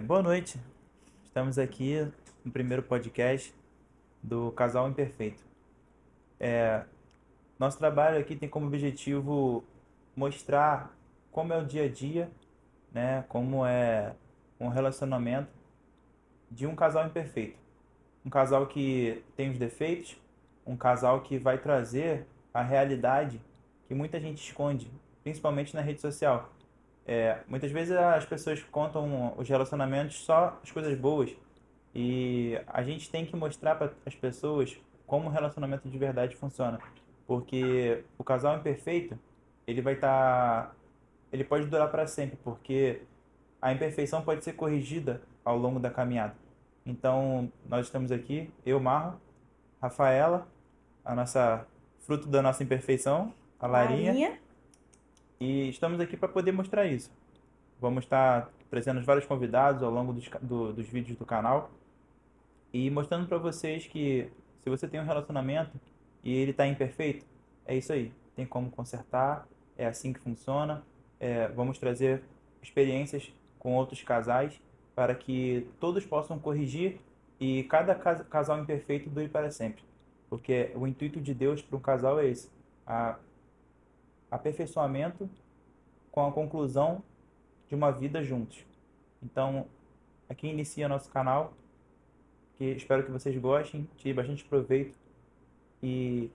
Boa noite. Estamos aqui no primeiro podcast do Casal Imperfeito. Nosso trabalho aqui tem como objetivo mostrar como é o dia a dia, né? Como é um relacionamento de um casal imperfeito. Um casal que tem os defeitos, um casal que vai trazer a realidade que muita gente esconde, principalmente na rede social. Muitas vezes as pessoas contam os relacionamentos só as coisas boas e a gente tem que mostrar para as pessoas como um relacionamento de verdade funciona, porque o casal imperfeito ele vai estar, ele pode durar para sempre, porque a imperfeição pode ser corrigida ao longo da caminhada. Então nós estamos aqui, eu, Marro, Rafaela, a nossa fruto da nossa imperfeição, a Larinha, Larinha. e estamos aqui para poder mostrar isso. Vamos estar trazendo vários convidados ao longo dos vídeos do canal e mostrando para vocês que se você tem um relacionamento e ele está imperfeito, é isso aí. Tem como consertar, é assim que funciona. Vamos trazer experiências com outros casais para que todos possam corrigir e cada casal imperfeito dure para sempre. Porque o intuito de Deus para um casal é esse: a aperfeiçoamento com a conclusão de uma vida juntos. Então, aqui inicia nosso canal, que espero que vocês gostem, tirem bastante proveito e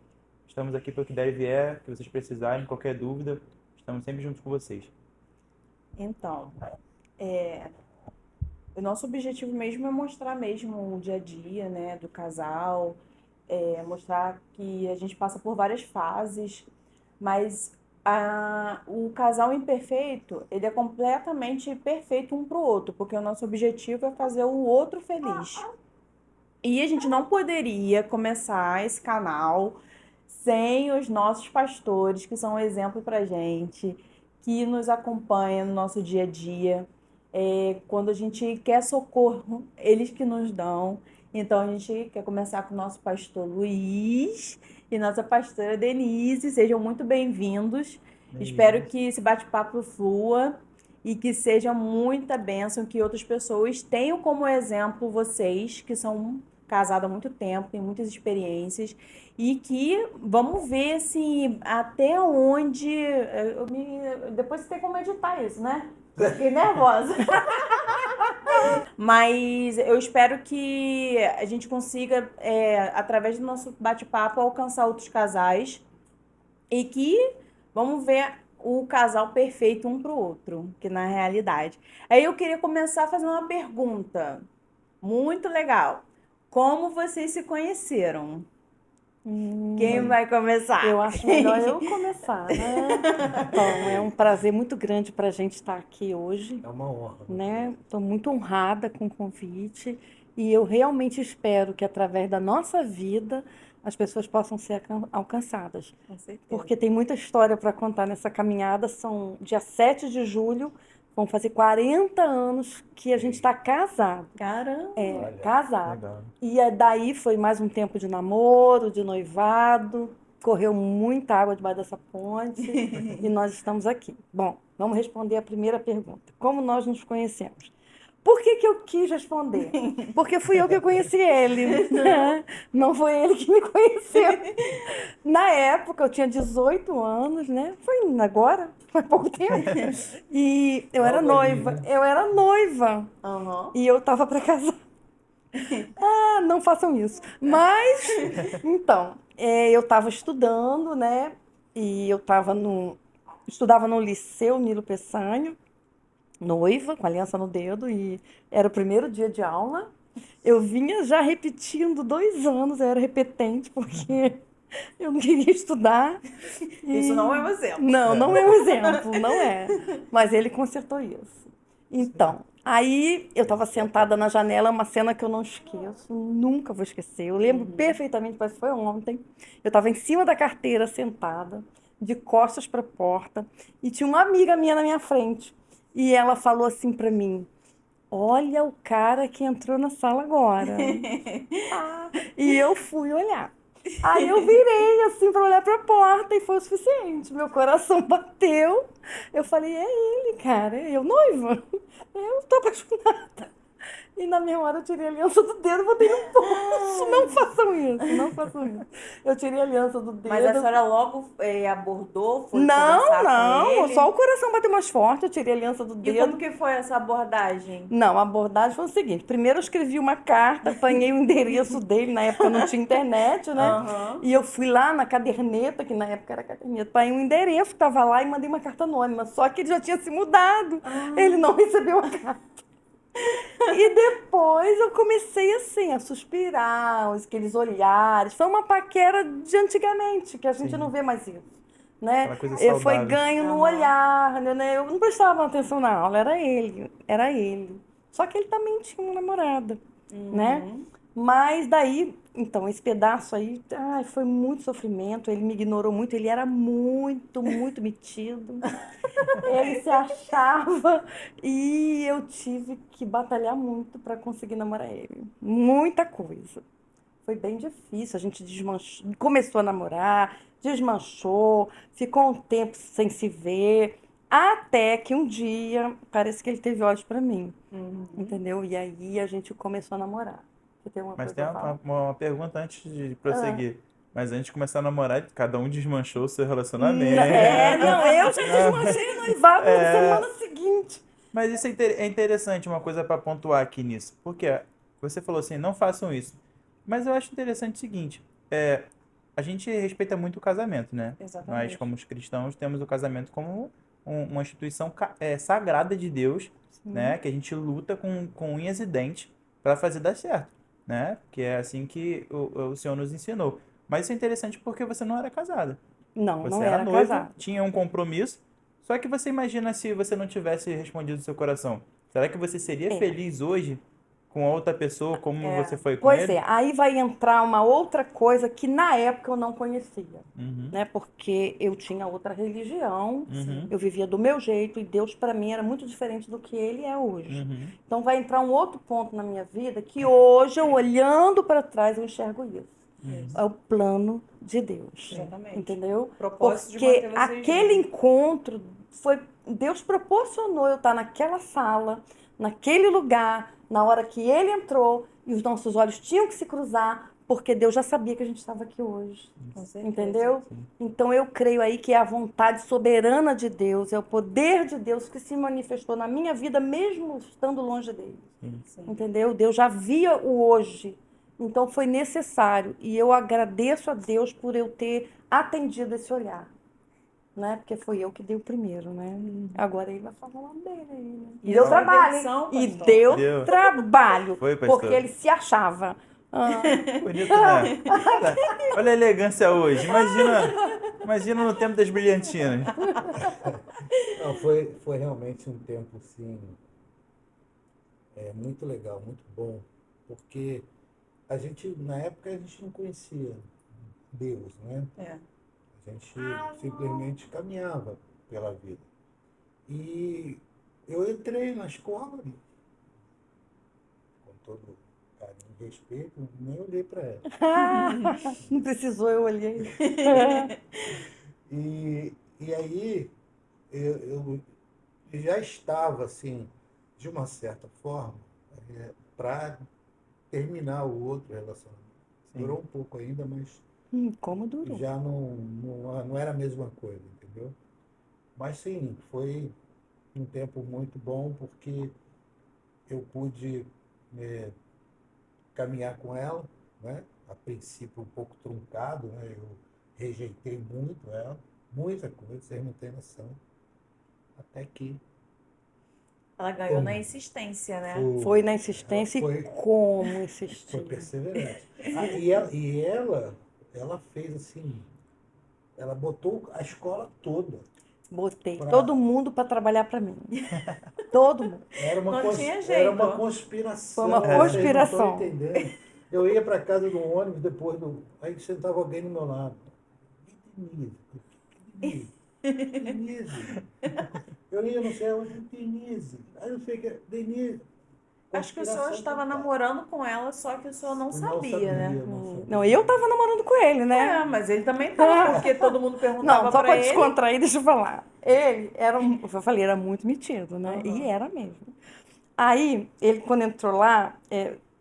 estamos aqui para o que der e vier, que vocês precisarem, qualquer dúvida, estamos sempre juntos com vocês. Então, o nosso objetivo mesmo é mostrar mesmo o dia a dia, né, do casal, mostrar que a gente passa por várias fases, mas o casal imperfeito, ele é completamente perfeito um pro outro, porque o nosso objetivo é fazer o outro feliz. E a gente não poderia começar esse canal sem os nossos pastores, que são um exemplo pra gente, que nos acompanham no nosso dia a dia. Quando a gente quer socorro, eles que nos dão. Então a gente quer começar com o nosso pastor Luiz e nossa pastora Denise. Sejam muito bem-vindos. Espero Isso. que esse bate-papo flua e que seja muita bênção, que outras pessoas tenham como exemplo vocês, que são casados há muito tempo, têm muitas experiências, e que vamos ver assim, até onde. Depois você tem como editar isso, né? Fiquei nervosa. Mas eu espero que a gente consiga, através do nosso bate-papo, alcançar outros casais e que vamos ver o casal perfeito um pro outro, que na realidade. Aí eu queria começar a fazer uma pergunta muito legal. Como vocês se conheceram? Quem vai começar? Eu acho melhor eu começar, né? Então, é um prazer muito grande para a gente estar aqui hoje, É uma honra. né? Estou muito honrada com o convite e eu realmente espero que através da nossa vida as pessoas possam ser alcançadas. Com certeza. Porque tem muita história para contar nessa caminhada. São dia 7 de julho, vão fazer 40 anos que a gente está casado. Caramba! Olha, Casado. Legal. E daí foi mais um tempo de namoro, de noivado, correu muita água debaixo dessa ponte e nós estamos aqui. Bom, vamos responder a primeira pergunta. Como nós nos conhecemos? Por que eu quis responder? Porque fui eu que conheci ele, né? Não foi ele que me conheceu. Na época, eu tinha 18 anos, né? Foi agora, faz pouco tempo. E eu era Logo ali, noiva, né? eu era noiva. Aham. E eu tava para casar. Ah, não façam isso. Mas, então, eu estava estudando, né? E eu estudava no Liceu Nilo Peçanha, noiva, com aliança no dedo, e era o primeiro dia de aula. Eu vinha já repetindo 2 anos, eu era repetente, porque eu não queria estudar. Isso não é um exemplo. Não é um exemplo, não é. Mas ele consertou isso. Então, aí eu estava sentada na janela, uma cena que eu não esqueço, nunca vou esquecer. Eu lembro perfeitamente, parece que foi ontem. Eu estava em cima da carteira, sentada, de costas para a porta, e tinha uma amiga minha na minha frente. E ela falou assim para mim: olha o cara que entrou na sala agora. E eu fui olhar. Aí eu virei assim para olhar para a porta e foi o suficiente. Meu coração bateu. Eu falei, é ele, cara, é eu noiva. Eu tô apaixonada. E na mesma hora eu tirei a aliança do dedo e botei no bolso. Não façam isso, não façam isso. Eu tirei a aliança do Mas a dedo. senhora logo abordou, foi Não, conversar com não, ele. só o coração bateu mais forte, eu tirei a aliança do E como dedo. que foi essa abordagem? Não, a abordagem foi o seguinte: primeiro eu escrevi uma carta, apanhei o endereço dele, na época não tinha internet, né? Aham. E eu fui lá na caderneta, que na época era caderneta, apanhei o endereço que estava lá e mandei uma carta anônima. Só que ele já tinha se mudado, ele não recebeu a carta. E depois eu comecei assim, a suspirar, aqueles olhares. Foi uma paquera de antigamente, que a gente Sim. não vê mais isso, né? Aquela coisa Foi saudável. ganho no Aham. olhar, né? Eu não prestava atenção na aula, era ele, era ele. Só que ele também tinha uma namorada, né? Uhum. Mas daí, então, esse pedaço aí, ai, foi muito sofrimento. Ele me ignorou muito, ele era muito, muito metido. Ele se achava e eu tive que batalhar muito para conseguir namorar ele. Muita coisa. Foi bem difícil. A gente desmanchou, começou a namorar, desmanchou, ficou um tempo sem se ver, até que um dia parece que ele teve olhos para mim, Uhum. entendeu? E aí a gente começou a namorar. Você tem uma Mas coisa tem a falar? uma pergunta antes de Ah. prosseguir. Mas antes de começar a namorar, cada um desmanchou o seu relacionamento. Não, eu já desmanchei o noivado na semana seguinte. Mas isso é interessante, uma coisa para pontuar aqui nisso. Porque você falou assim, não façam isso. Mas eu acho interessante o seguinte, a gente respeita muito o casamento, né? Nós, Exatamente. como os cristãos, temos o casamento como uma instituição sagrada de Deus, né? Que a gente luta com unhas e dentes para fazer dar certo, né? Que é assim que o Senhor nos ensinou. Mas isso é interessante porque você não era casada. Não, não Você era era noiva, casado. tinha um compromisso, só que você imagina se você não tivesse respondido o seu coração. Será que você seria É. feliz hoje com a outra pessoa como É. você foi com Pois ele? é, aí vai entrar uma outra coisa que na época eu não conhecia, Uhum, né? Porque eu tinha outra religião, uhum, eu vivia do meu jeito e Deus para mim era muito diferente do que ele é hoje. uhum. Então vai entrar um outro ponto na minha vida que hoje eu olhando para trás eu enxergo isso. Isso. É o plano de Deus. Exatamente. Entendeu? O propósito de Porque manter vocês aquele juntos. encontro foi. Deus proporcionou eu estar naquela sala, naquele lugar, na hora que ele entrou e os nossos olhos tinham que se cruzar, porque Deus já sabia que a gente estava aqui hoje. Com certeza. Entendeu? Então eu creio aí que é a vontade soberana de Deus, é o poder de Deus que se manifestou na minha vida, mesmo estando longe dele. Sim. Entendeu? Deus já via o hoje. Então foi necessário. E eu agradeço a Deus por eu ter atendido esse olhar. Né? Porque foi eu que dei o primeiro, né? Agora ele vai falar o nome dele aí, né? E deu essa trabalho, hein? versão, E pastor? deu Deu. trabalho. Foi, pastor? Porque ele se achava. Ah, Bonito, né? Olha a elegância hoje. Imagina no tempo das brilhantinas. Não, foi realmente um tempo assim, muito legal, muito bom, porque a gente, na época, a gente não conhecia Deus, né? É. A gente simplesmente caminhava pela vida. E eu entrei na escola, com todo carinho e respeito, nem olhei para ela. não precisou, eu olhei. E aí eu já estava, assim, de uma certa forma, para terminar o outro relacionamento. Sim. Durou um pouco ainda, mas Como durou? já não era a mesma coisa, entendeu? Mas sim, foi um tempo muito bom porque eu pude caminhar com ela, né? A princípio um pouco truncado, né? Eu rejeitei muito ela, muita coisa, vocês não têm noção. Até que Ela ganhou na insistência, né? Foi na insistência Foi- e como foi insistir. perseverante. E ela fez assim, ela botou a escola toda. Botei Pra- todo mundo para trabalhar para mim. Todo mundo. Não tinha Era jeito. uma conspiração. Foi uma vocês não conspiração. estão entendendo. Eu ia para casa do ônibus depois do. Aí sentava alguém do meu lado. Denise. Denise. Eu ia não sei onde, Denise. Aí não sei o que. Denise. Acho que o senhor conspiração estava do pai. namorando com ela, só que o senhor não Não sabia, né? não sabia. Não, eu tava namorando com ele, né? É, mas ele também tava, porque todo mundo Não, perguntava só pra para ele. descontrair, deixa eu falar. Ele era, eu falei, era muito metido, né? E Aham. era mesmo. Aí, ele, quando entrou lá,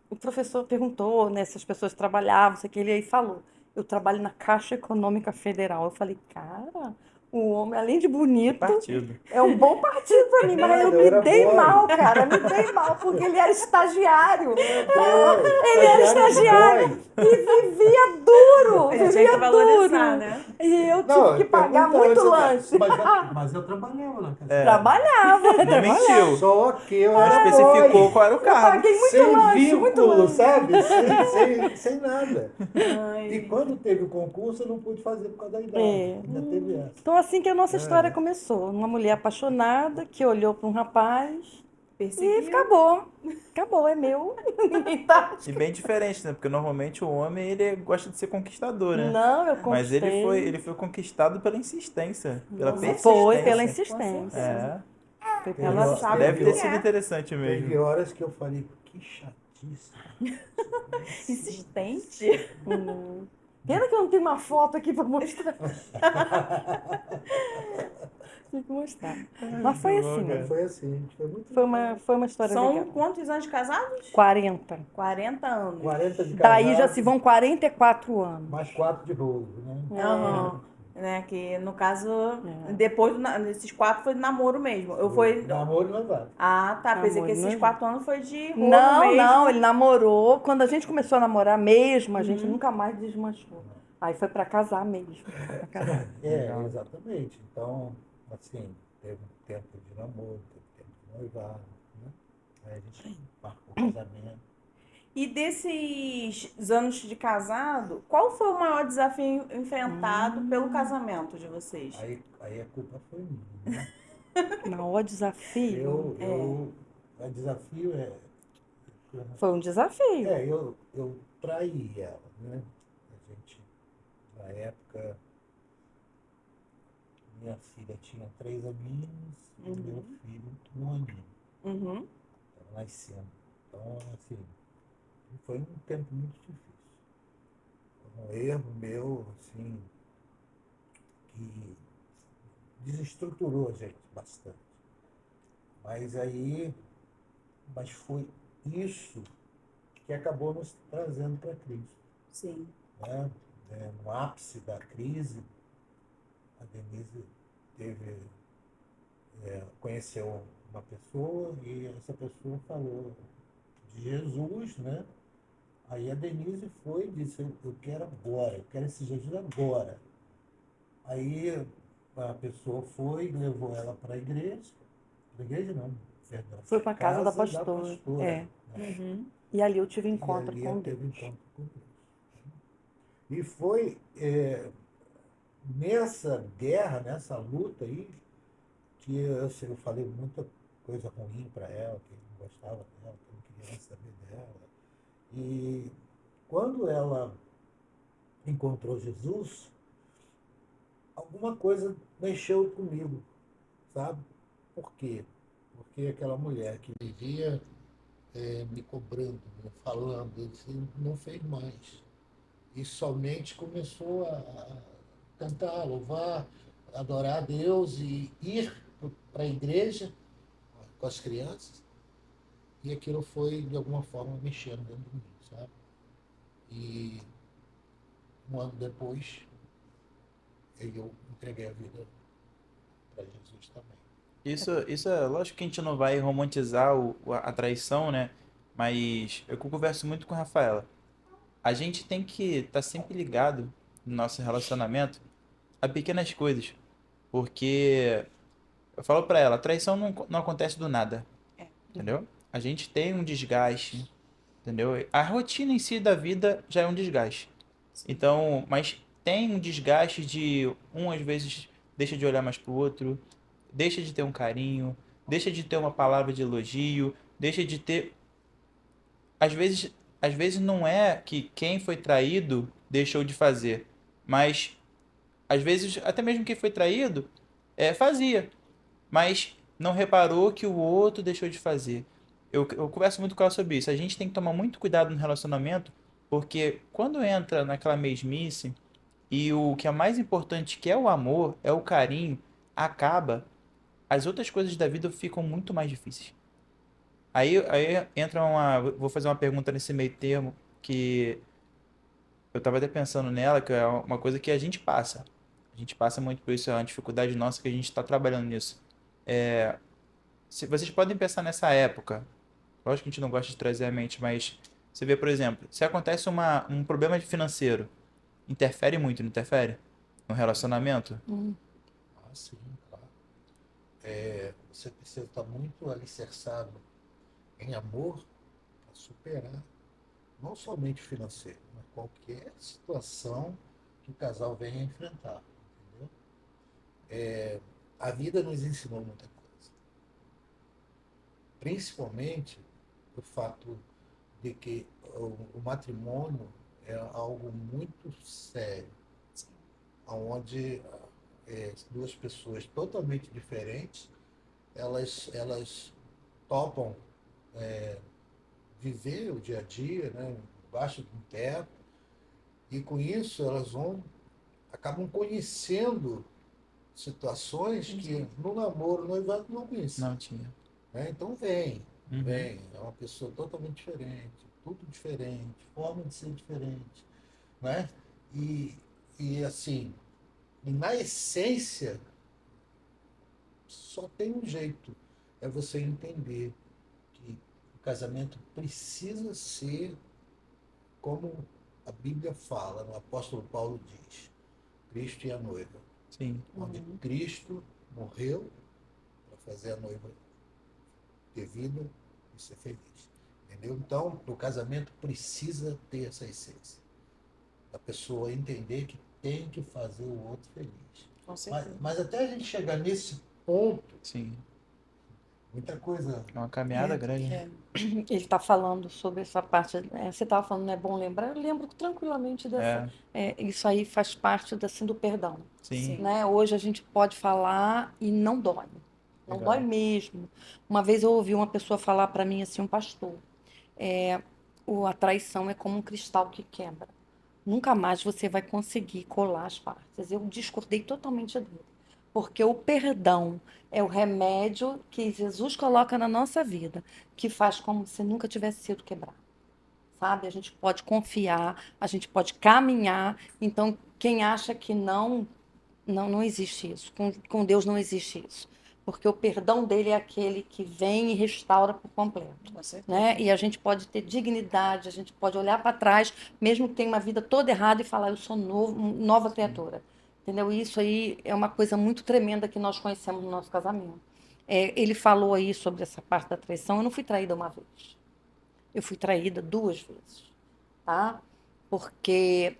o professor perguntou, né, se as pessoas trabalhavam, sei que ele aí falou, eu trabalho na Caixa Econômica Federal. Eu falei, cara, o homem, além de Que bonito, partido. é um bom partido pra mim, mas Nada, eu eu me era dei boy. mal, cara, me dei mal, porque ele era estagiário. Ele era estagiário. E vivia duro, Ele tinha vivia que valorizar, duro. né? E eu tive Não, que pagar pergunta muito antes, lanche. mas eu trabalhava na casa. É, Trabalhava, não mentiu. Só que eu Não era especificou boy. qual era o eu cargo. paguei muito Sem lanche, muito vínculo, lanche. sabe? Sem nada. Ai, E quando teve o concurso, eu não pude fazer por causa da idade. É. Ainda teve essa. Então, assim que a nossa história É. começou. Uma mulher apaixonada que olhou para um rapaz e perseguiu. acabou. Acabou, é meu. Ninguém tá. E bem diferente, né? Porque normalmente o homem, ele gosta de ser conquistador, né? Não, eu Mas conquistei. ele foi conquistado pela insistência, pela Com persistência. Foi pela Com insistência. certeza. É, Foi Teve pela hora- Sabe deve o ter que sido é. interessante Teve mesmo. horas que eu falei, que chatice. Insistente. Pena que eu não tenho uma foto aqui para mostrar. Tem que mostrar. Mas foi Muito bom, assim. cara. Foi assim, foi muito Foi uma história São legal. quantos anos de casados? 40. 40 anos. 40 de Daí já casado, se vão 44 anos. mais 4 de rolo, né? Aham. Né, que no caso, depois desses 4 foi de namoro mesmo. Eu fui. Namoro e noivado. Ah, tá. Pensei Namoro, que esses noivo. 4 anos foi de rolo Não, mesmo. não, ele namorou. Quando a gente começou a namorar mesmo, a gente nunca mais desmanchou. Aí foi pra casar mesmo. Foi pra casar. Exatamente. Então, assim, teve um tempo de namoro, teve tempo de noivado, né? Aí a gente marcou o casamento. E desses anos de casado, qual foi o maior desafio enfrentado pelo casamento de vocês? Aí a culpa foi minha, né? Maior desafio. O desafio Foi um desafio. eu traí ela, né? A gente, na época, minha filha tinha 3 aninhos e meu filho 1 aninho. Uhum. Estava nascendo. Então, assim, foi um tempo muito difícil. Foi um erro meu, assim, que desestruturou a gente bastante. Mas foi isso que acabou nos trazendo para Cristo, Sim. né? No ápice da crise, a Denise conheceu uma pessoa e essa pessoa falou de Jesus, né? Aí a Denise foi e disse, eu quero agora, eu quero esse Jesus agora. Aí a pessoa foi e levou ela para a igreja não, perdão. Foi pra casa da pastora. né? Uhum. E ali eu tive E encontro ali com eu Deus. teve encontro com Deus. E foi nessa guerra, nessa luta aí, que eu falei muita coisa ruim para ela, que eu não gostava dela, que eu não queria mais saber dela. E quando ela encontrou Jesus, alguma coisa mexeu comigo, sabe? Por quê? Porque aquela mulher que vivia me cobrando, me falando, ele não fez mais. E somente começou a cantar, louvar, adorar a Deus e ir para a igreja com as crianças. E aquilo foi, de alguma forma, mexendo dentro de mim, sabe? E 1 ano depois, eu entreguei a vida para Jesus também. Isso é lógico que a gente não vai romantizar a traição, né? Mas eu converso muito com a Rafaela. A gente tem que estar sempre ligado no nosso relacionamento a pequenas coisas. Porque eu falo pra ela, a traição não acontece do nada. Entendeu? A gente tem um desgaste, entendeu? A rotina em si da vida já é um desgaste. Então, mas tem um desgaste de às vezes deixa de olhar mais pro outro, deixa de ter um carinho, deixa de ter uma palavra de elogio, deixa de ter às vezes não é que quem foi traído deixou de fazer, mas às vezes até mesmo quem foi traído fazia, mas não reparou que o outro deixou de fazer. eu converso muito com ela sobre isso. A gente tem que tomar muito cuidado no relacionamento, porque quando entra naquela mesmice e o que é mais importante, que é o amor, é o carinho, acaba, as outras coisas da vida ficam muito mais difíceis. Aí entra uma. Vou fazer uma pergunta nesse meio termo, que eu tava até pensando nela, que é uma coisa que a gente passa. A gente passa muito por isso, é uma dificuldade nossa que a gente está trabalhando nisso. Se vocês podem pensar nessa época, lógico que a gente não gosta de trazer à mente, mas você vê, por exemplo, se acontece um problema financeiro, interfere muito, não interfere? No relacionamento? Ah, sim, claro. Você precisa estar muito alicerçado em amor para superar, não somente o financeiro, mas qualquer situação que o casal venha enfrentar, entendeu? A vida nos ensinou muita coisa, principalmente o fato de que o matrimônio é algo muito sério, onde duas pessoas totalmente diferentes, elas topam viver o dia a dia, né, embaixo de um teto, e com isso elas acabam conhecendo situações que no namoro, no noivado não conheciam, Não tinha. né? Então Uhum. vem, é uma pessoa totalmente diferente, tudo diferente, forma de ser diferente, né? E assim, na essência, só tem um jeito, é você entender que o casamento precisa ser como a Bíblia fala, o apóstolo Paulo diz, Cristo e a noiva, Sim. onde Cristo morreu para fazer a noiva ter vida e ser feliz. Entendeu? Então, o casamento precisa ter essa essência. A pessoa entender que tem que fazer o outro feliz. Com certeza. Mas até a gente chegar nesse ponto, Sim. muita coisa. É uma caminhada grande, né? Ele está falando sobre essa parte. Você estava falando, não é bom lembrar? Eu lembro tranquilamente dessa. Isso aí faz parte assim, do perdão. Sim. Né? Hoje a gente pode falar e não dói. Não Legal. dói mesmo. Uma vez eu ouvi uma pessoa falar para mim, assim, um pastor, a traição é como um cristal que quebra. Nunca mais você vai conseguir colar as partes. Eu discordei totalmente dele. Porque o perdão é o remédio que Jesus coloca na nossa vida, que faz como se nunca tivesse sido quebrado. Sabe? A gente pode confiar, a gente pode caminhar. Então, quem acha que não existe isso. Com Deus não existe isso. Porque o perdão dele é aquele que vem e restaura por completo. Com certeza. Né? E a gente pode ter dignidade, a gente pode olhar para trás, mesmo que tenha uma vida toda errada, e falar, eu sou nova criatura. Entendeu? E isso aí é uma coisa muito tremenda que nós conhecemos no nosso casamento. Ele falou aí sobre essa parte da traição. Eu não fui traída uma vez. Eu fui traída 2 vezes. Tá? Porque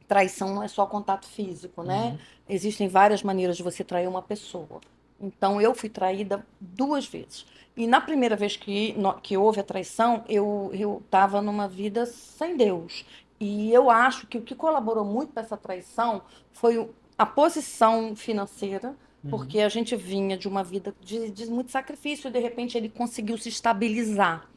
traição não é só contato físico, né? Existem várias maneiras de você trair uma pessoa. Então, eu fui traída 2 vezes. E na primeira vez que houve a traição, eu estava numa vida sem Deus. E eu acho que o que colaborou muito para essa traição foi a posição financeira, porque a gente vinha de uma vida de muito sacrifício e, de repente, ele conseguiu se estabilizar.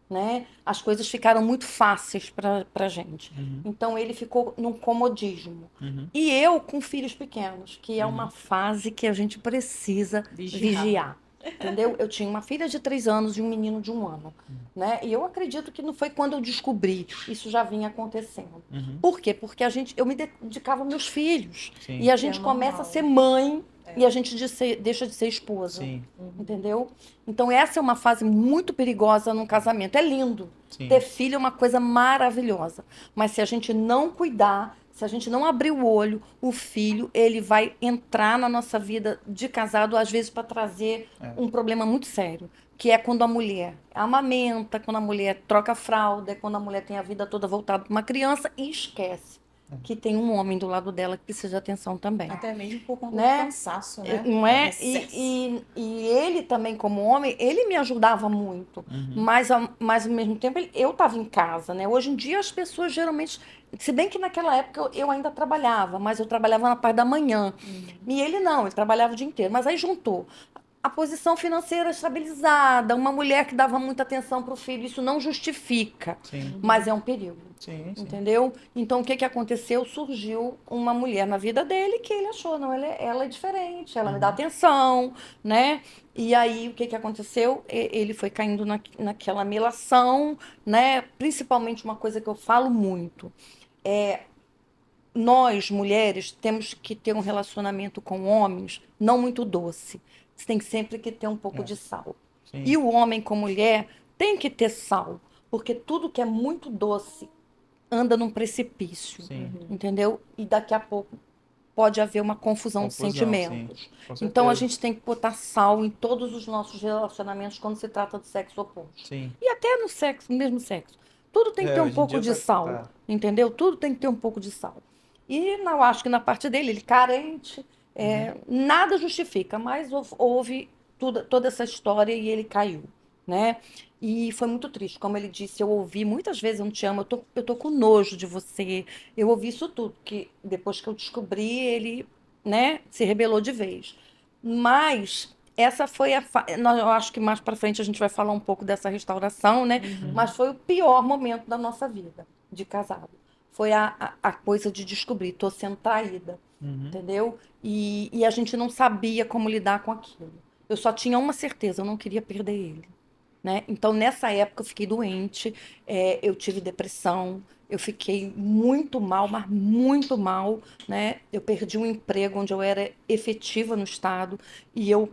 Né? As coisas ficaram muito fáceis para a gente. Então ele ficou num comodismo. E eu com filhos pequenos, que é uma fase que a gente precisa vigiar. Entendeu? Eu tinha uma filha de 3 anos e um menino de 1 ano. Né? E eu acredito que não foi quando eu descobri, isso já vinha acontecendo. Por quê? Porque eu me dedicava aos meus filhos. Sim. E a gente começa a ser mãe e a gente deixa de ser esposa. Sim. Entendeu? Então, essa é uma fase muito perigosa num casamento. É lindo. Sim. Ter filho é uma coisa maravilhosa. Mas se a gente não cuidar, se a gente não abrir o olho, o filho, ele vai entrar na nossa vida de casado, às vezes, para trazer um problema muito sério. Que é quando a mulher amamenta, quando a mulher troca a fralda, quando a mulher tem a vida toda voltada para uma criança e esquece que tem um homem do lado dela que precisa de atenção também. Até mesmo por conta Né? do cansaço, né? Não é? Excesso. E ele também, como homem, ele me ajudava muito. Mas ao mesmo tempo, eu estava em casa, né? Hoje em dia, as pessoas geralmente... Se bem que naquela época eu ainda trabalhava, mas eu trabalhava na parte da manhã. E ele não, ele trabalhava o dia inteiro. Mas aí juntou a posição financeira estabilizada, uma mulher que dava muita atenção para o filho, isso não justifica, Sim, mas é um perigo. sim, sim. Entendeu? Então, o que que aconteceu? Surgiu uma mulher na vida dele que ele achou, não, ela é diferente, ela me dá atenção, né? E aí, o que que aconteceu? Ele foi caindo naquela melação, né? Principalmente uma coisa que eu falo muito. Nós, mulheres, temos que ter um relacionamento com homens não muito doce. Você tem sempre que ter um pouco É, de sal. sim, E o homem com mulher tem que ter sal, porque tudo que é muito doce anda num precipício, sim. entendeu? E daqui a pouco pode haver uma confusão de Confusão, sim. sentimentos. Com Então a certeza. gente tem que botar sal em todos os nossos relacionamentos quando se trata do sexo oposto. Sim. E até no sexo, no mesmo sexo. Tudo tem que ter um Hoje em pouco dia de sal, tá. entendeu? Tudo tem que ter um pouco de sal. E eu acho que na parte dele, ele carente, nada justifica, mas houve toda essa história e ele caiu, né? E foi muito triste, como ele disse, eu ouvi muitas vezes, eu não te amo, eu tô com nojo de você. Eu ouvi isso tudo, que depois que eu descobri, ele, né, se rebelou de vez. Mas essa foi eu acho que mais para frente a gente vai falar um pouco dessa restauração, né? Mas foi o pior momento da nossa vida de casado. Foi a coisa de descobrir, tô sendo traída, Uhum. entendeu? E a gente não sabia como lidar com aquilo. Eu só tinha uma certeza, eu não queria perder ele, né? Então, nessa época, eu fiquei doente, eu tive depressão, eu fiquei muito mal, mas muito mal, né? Eu perdi um emprego onde eu era efetiva no estado e eu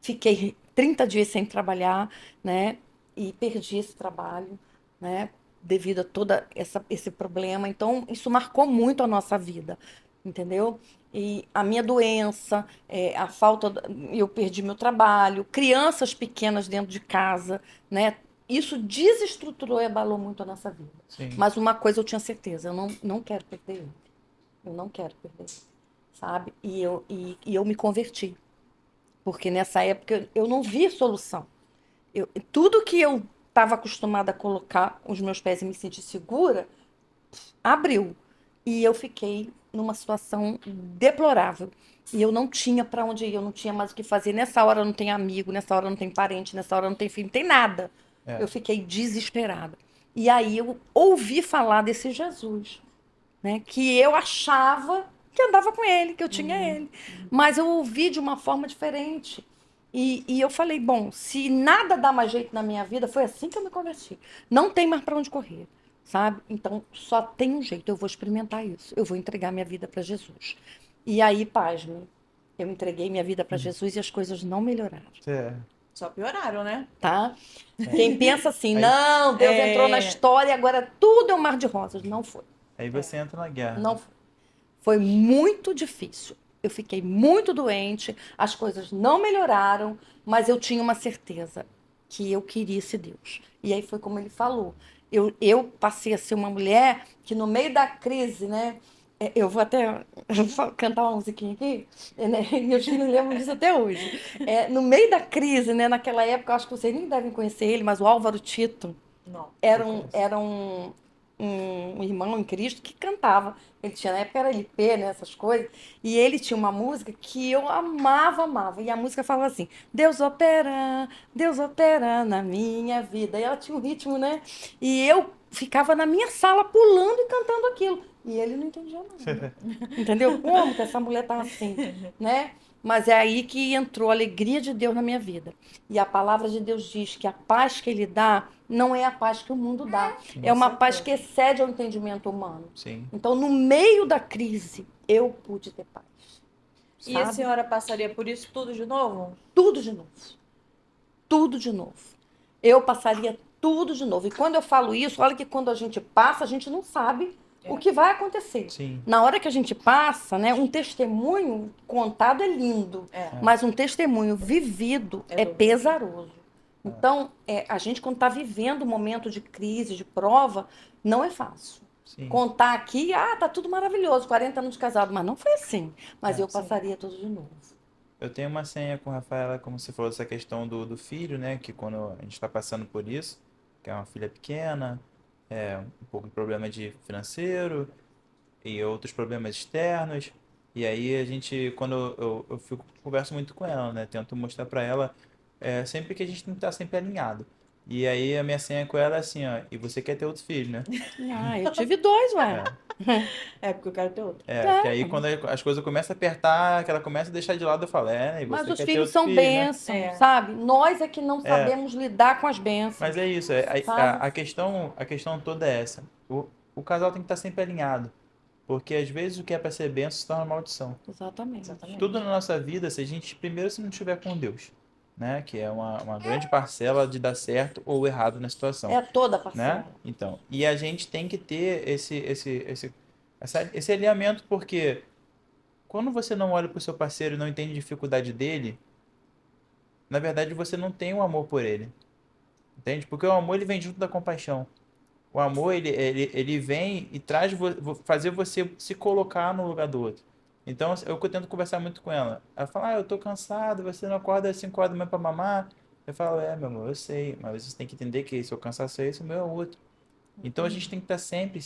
fiquei 30 dias sem trabalhar, né? E perdi esse trabalho, né? Devido a esse problema. Então, isso marcou muito a nossa vida, entendeu? E a minha doença, a falta, eu perdi meu trabalho, crianças pequenas dentro de casa, né? Isso desestruturou e abalou muito a nossa vida. Sim. Mas uma coisa eu tinha certeza, eu não quero perder ele. Eu não quero perder ele, sabe? E eu me converti. Porque nessa época eu não vi solução. Tudo que eu estava acostumada a colocar os meus pés e me sentir segura, abriu. E eu fiquei numa situação deplorável. E eu não tinha para onde ir, eu não tinha mais o que fazer. Nessa hora eu não tenho amigo, nessa hora eu não tenho parente, nessa hora eu não tenho filho, não tem nada. É. Eu fiquei desesperada. E aí eu ouvi falar desse Jesus, né? Que eu achava que andava com ele, que eu tinha ele. Mas eu ouvi de uma forma diferente. E eu falei, bom, se nada dá mais jeito na minha vida, foi assim que eu me converti. Não tem mais para onde correr, sabe? Então só tem um jeito, eu vou experimentar isso. Eu vou entregar minha vida para Jesus. E aí, pasme, eu entreguei minha vida para Jesus e as coisas não melhoraram, É. Só pioraram, né? tá? Quem pensa assim, Aí, não, Deus entrou na É. história, agora tudo é um mar de rosas. Não foi. aí você entra na guerra. Não foi. Foi muito difícil. Eu fiquei muito doente, as coisas não melhoraram, mas eu tinha uma certeza que eu queria esse Deus. E aí foi como ele falou. Eu passei a ser uma mulher que no meio da crise, né? Eu vou até cantar uma musiquinha aqui, né? E meus filhos lembram disso até hoje. No meio da crise, né? Naquela época, eu acho que vocês nem devem conhecer ele, mas o Álvaro Tito Não. era um irmão em Cristo que cantava. Ele tinha, na época era LP, né, essas coisas. E ele tinha uma música que eu amava, amava. E a música falava assim: Deus opera na minha vida. E ela tinha um ritmo, né? E eu ficava na minha sala pulando e cantando aquilo. E ele não entendia nada. Entendeu? Como que essa mulher tá assim, né? Mas é aí que entrou a alegria de Deus na minha vida. E a palavra de Deus diz que a paz que ele dá não é a paz que o mundo dá. É uma paz que excede ao entendimento humano. Sim. Então, no meio da crise, eu pude ter paz. E a Sabe? senhora passaria por isso tudo de novo? Tudo de novo. Tudo de novo. Eu passaria tudo de novo. E quando eu falo isso, olha que quando a gente passa, a gente não sabe o que vai acontecer. Sim. Na hora que a gente passa, né, um testemunho contado é lindo, mas um testemunho vivido é doloroso. pesaroso. Então, a gente, quando está vivendo um momento de crise, de prova, não é fácil. Sim. Contar aqui, tá tudo maravilhoso, 40 anos de casado, mas não foi assim. Mas eu sim. passaria tudo de novo. Eu tenho uma senha com a Rafaela, como você falou, essa questão do filho, né? Que quando a gente está passando por isso, que é uma filha pequena, um pouco de problema de financeiro e outros problemas externos, E aí a gente, quando eu fico, converso muito com ela, né? Tento mostrar pra ela sempre que a gente tem que estar sempre alinhado. E aí a minha senha com ela é assim, ó, e você quer ter outro filho, né? Ah, eu tive dois, ué. É, É, porque eu quero ter outro. que aí quando as coisas começam a apertar, que ela começa a deixar de lado, eu falo, e Mas você os quer ter filhos outro são filho, né? bênçãos, É. sabe? Nós é que não É, sabemos lidar com as mas bênçãos, é isso, sabe? a questão toda é essa. O casal tem que estar sempre alinhado, porque às vezes o que é para ser bênção se torna maldição. Exatamente. Tudo Exatamente. na nossa vida, se a gente, primeiro, se não estiver com Deus, né? Que é uma grande parcela de dar certo ou errado na situação, É toda né? parcela. Então, e a gente tem que ter esse alinhamento, porque quando você não olha para o seu parceiro e não entende a dificuldade dele, na verdade você não tem um amor por ele, entende? Porque o amor ele vem junto da compaixão. O amor, ele vem e traz fazer você se colocar no lugar do outro. Então, eu tento conversar muito com ela. Ela fala, eu tô cansado, você não acorda às 5 horas da manhã pra mamar? Eu falo, meu amor, eu sei, mas você tem que entender que se eu cansaço é esse, o meu é outro. Então, a gente tem que estar sempre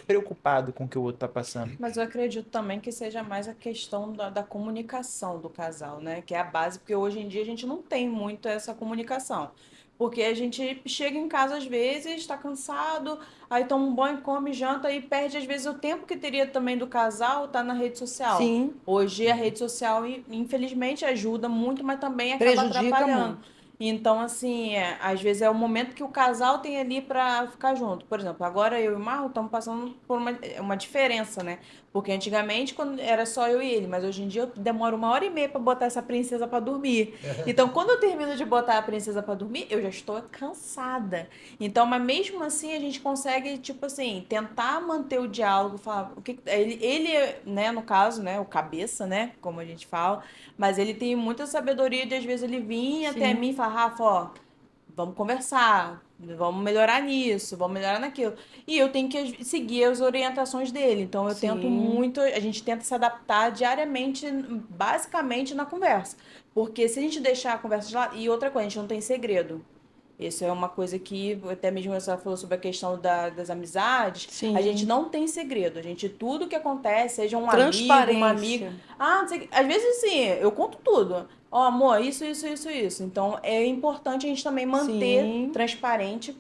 preocupado com o que o outro tá passando. Mas eu acredito também que seja mais a questão da comunicação do casal, né? Que é a base, porque hoje em dia a gente não tem muito essa comunicação. Porque a gente chega em casa às vezes, está cansado, aí toma um banho, come, janta e perde às vezes o tempo que teria também do casal, tá na rede social. Sim, Hoje a rede social, infelizmente, ajuda muito, mas também acaba prejudica atrapalhando. muito. Então, assim, às vezes é o momento que o casal tem ali para ficar junto. Por exemplo, agora eu e o Marlon estamos passando por uma diferença, né? Porque antigamente quando era só eu e ele, mas hoje em dia eu demoro 1h30 para botar essa princesa para dormir. Então, quando eu termino de botar a princesa para dormir, eu já estou cansada. Então, mas mesmo assim a gente consegue, tipo assim, tentar manter o diálogo, falar o que ele, né, no caso, né, o cabeça, né, como a gente fala, mas ele tem muita sabedoria de às vezes ele vir até mim e Sim, falar, Rafa, ó, vamos conversar, vamos melhorar nisso, vamos melhorar naquilo. E eu tenho que seguir as orientações dele. Então eu tento sim. muito, a gente tenta se adaptar diariamente, basicamente na conversa. Porque se a gente deixar a conversa de lado, e outra coisa, a gente não tem segredo. Isso é uma coisa que, até mesmo você falou sobre a questão das amizades, a gente Sim. não tem segredo. A gente, tudo que acontece, seja um amigo, uma amiga. Transparência. Ah, não sei, às vezes assim, eu conto tudo. Ó, amor, isso. Então é importante a gente também manter Sim, transparente,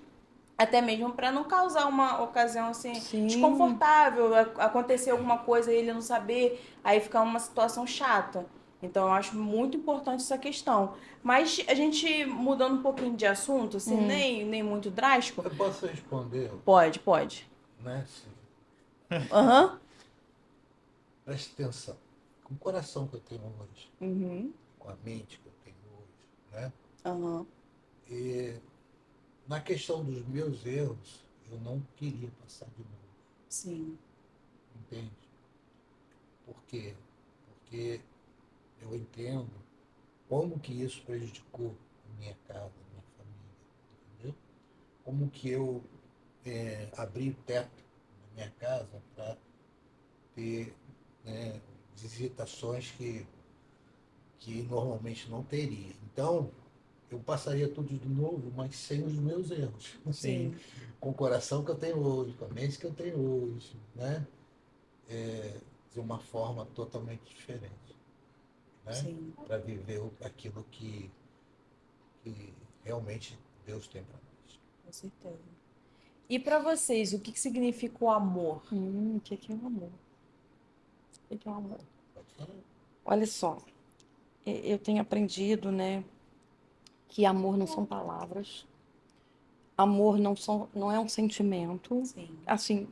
até mesmo para não causar uma ocasião assim sim. desconfortável, acontecer alguma coisa e ele não saber, aí ficar uma situação chata. Então eu acho muito importante essa questão. Mas a gente mudando um pouquinho de assunto, assim, Hum. nem muito drástico. Eu posso responder, Pode, pode. né? Assim, Aham. preste atenção. Com o coração que eu tenho hoje, Uhum. com a mente que eu tenho hoje, né? Aham. E na questão dos meus erros, eu não queria passar de novo, Sim. entende? Por quê? Porque eu entendo como que isso prejudicou a minha casa, a minha família, entendeu? Como que eu abri o teto da minha casa para ter, né, visitações que normalmente não teria. Então, eu passaria tudo de novo, mas sem os meus erros. Assim, Sim. com o coração que eu tenho hoje, com a mente que eu tenho hoje, né? De uma forma totalmente diferente, né? Sim. Para viver aquilo que realmente Deus tem para nós. Com certeza. E para vocês, o que significa o amor? O que é o amor? O que é o amor? Pode falar? Olha só, eu tenho aprendido, né, que amor não são palavras, amor não é um sentimento, Sim. assim,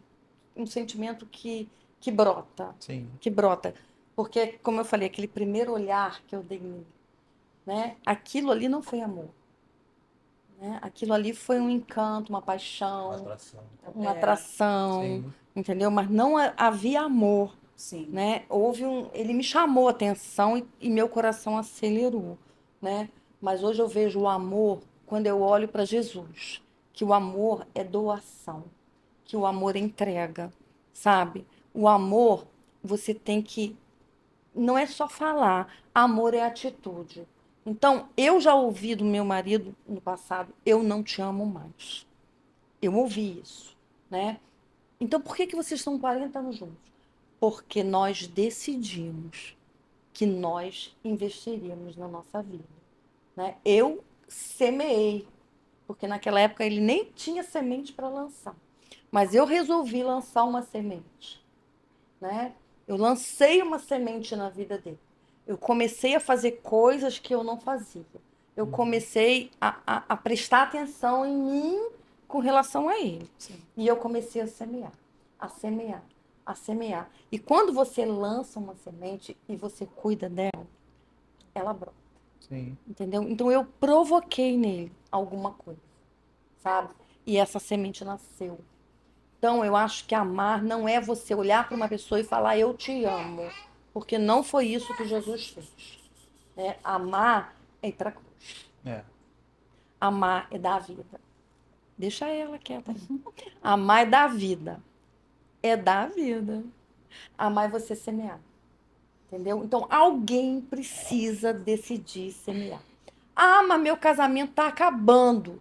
um sentimento que brota, Sim, que brota. Porque, como eu falei, aquele primeiro olhar que eu dei nele, né, aquilo ali não foi amor, né? Aquilo ali foi um encanto, uma Uma paixão, atração. uma É, atração, sim, entendeu? Mas não havia amor, sim. né? Ele me chamou a atenção e meu coração acelerou, né? Mas hoje eu vejo o amor quando eu olho para Jesus, que o amor é doação, que o amor é entrega, sabe? O amor, você tem que, não é só falar, amor é atitude. Então, eu já ouvi do meu marido no passado, eu não te amo mais. Eu ouvi isso, né? Então, por que que vocês estão 40 anos juntos? Porque nós decidimos que nós investiríamos na nossa vida, né? Eu semeei, porque naquela época ele nem tinha semente para lançar, mas eu resolvi lançar uma semente, né? Eu lancei uma semente na vida dele. Eu comecei a fazer coisas que eu não fazia. Eu comecei a prestar atenção em mim com relação a ele. Sim. E eu comecei a semear, a semear, a semear. E quando você lança uma semente e você cuida dela, ela brota, Sim. entendeu? Então eu provoquei nele alguma coisa, sabe? E essa semente nasceu. Então eu acho que amar não é você olhar para uma pessoa e falar eu te amo, porque não foi isso que Jesus fez, né? Amar é ir para a cruz. É. Amar é dar a vida. Deixa ela quieta. Amar é dar a vida. É dar a vida. Amar é você semear. Entendeu? Então, alguém precisa decidir semear. Ah, mas meu casamento tá acabando.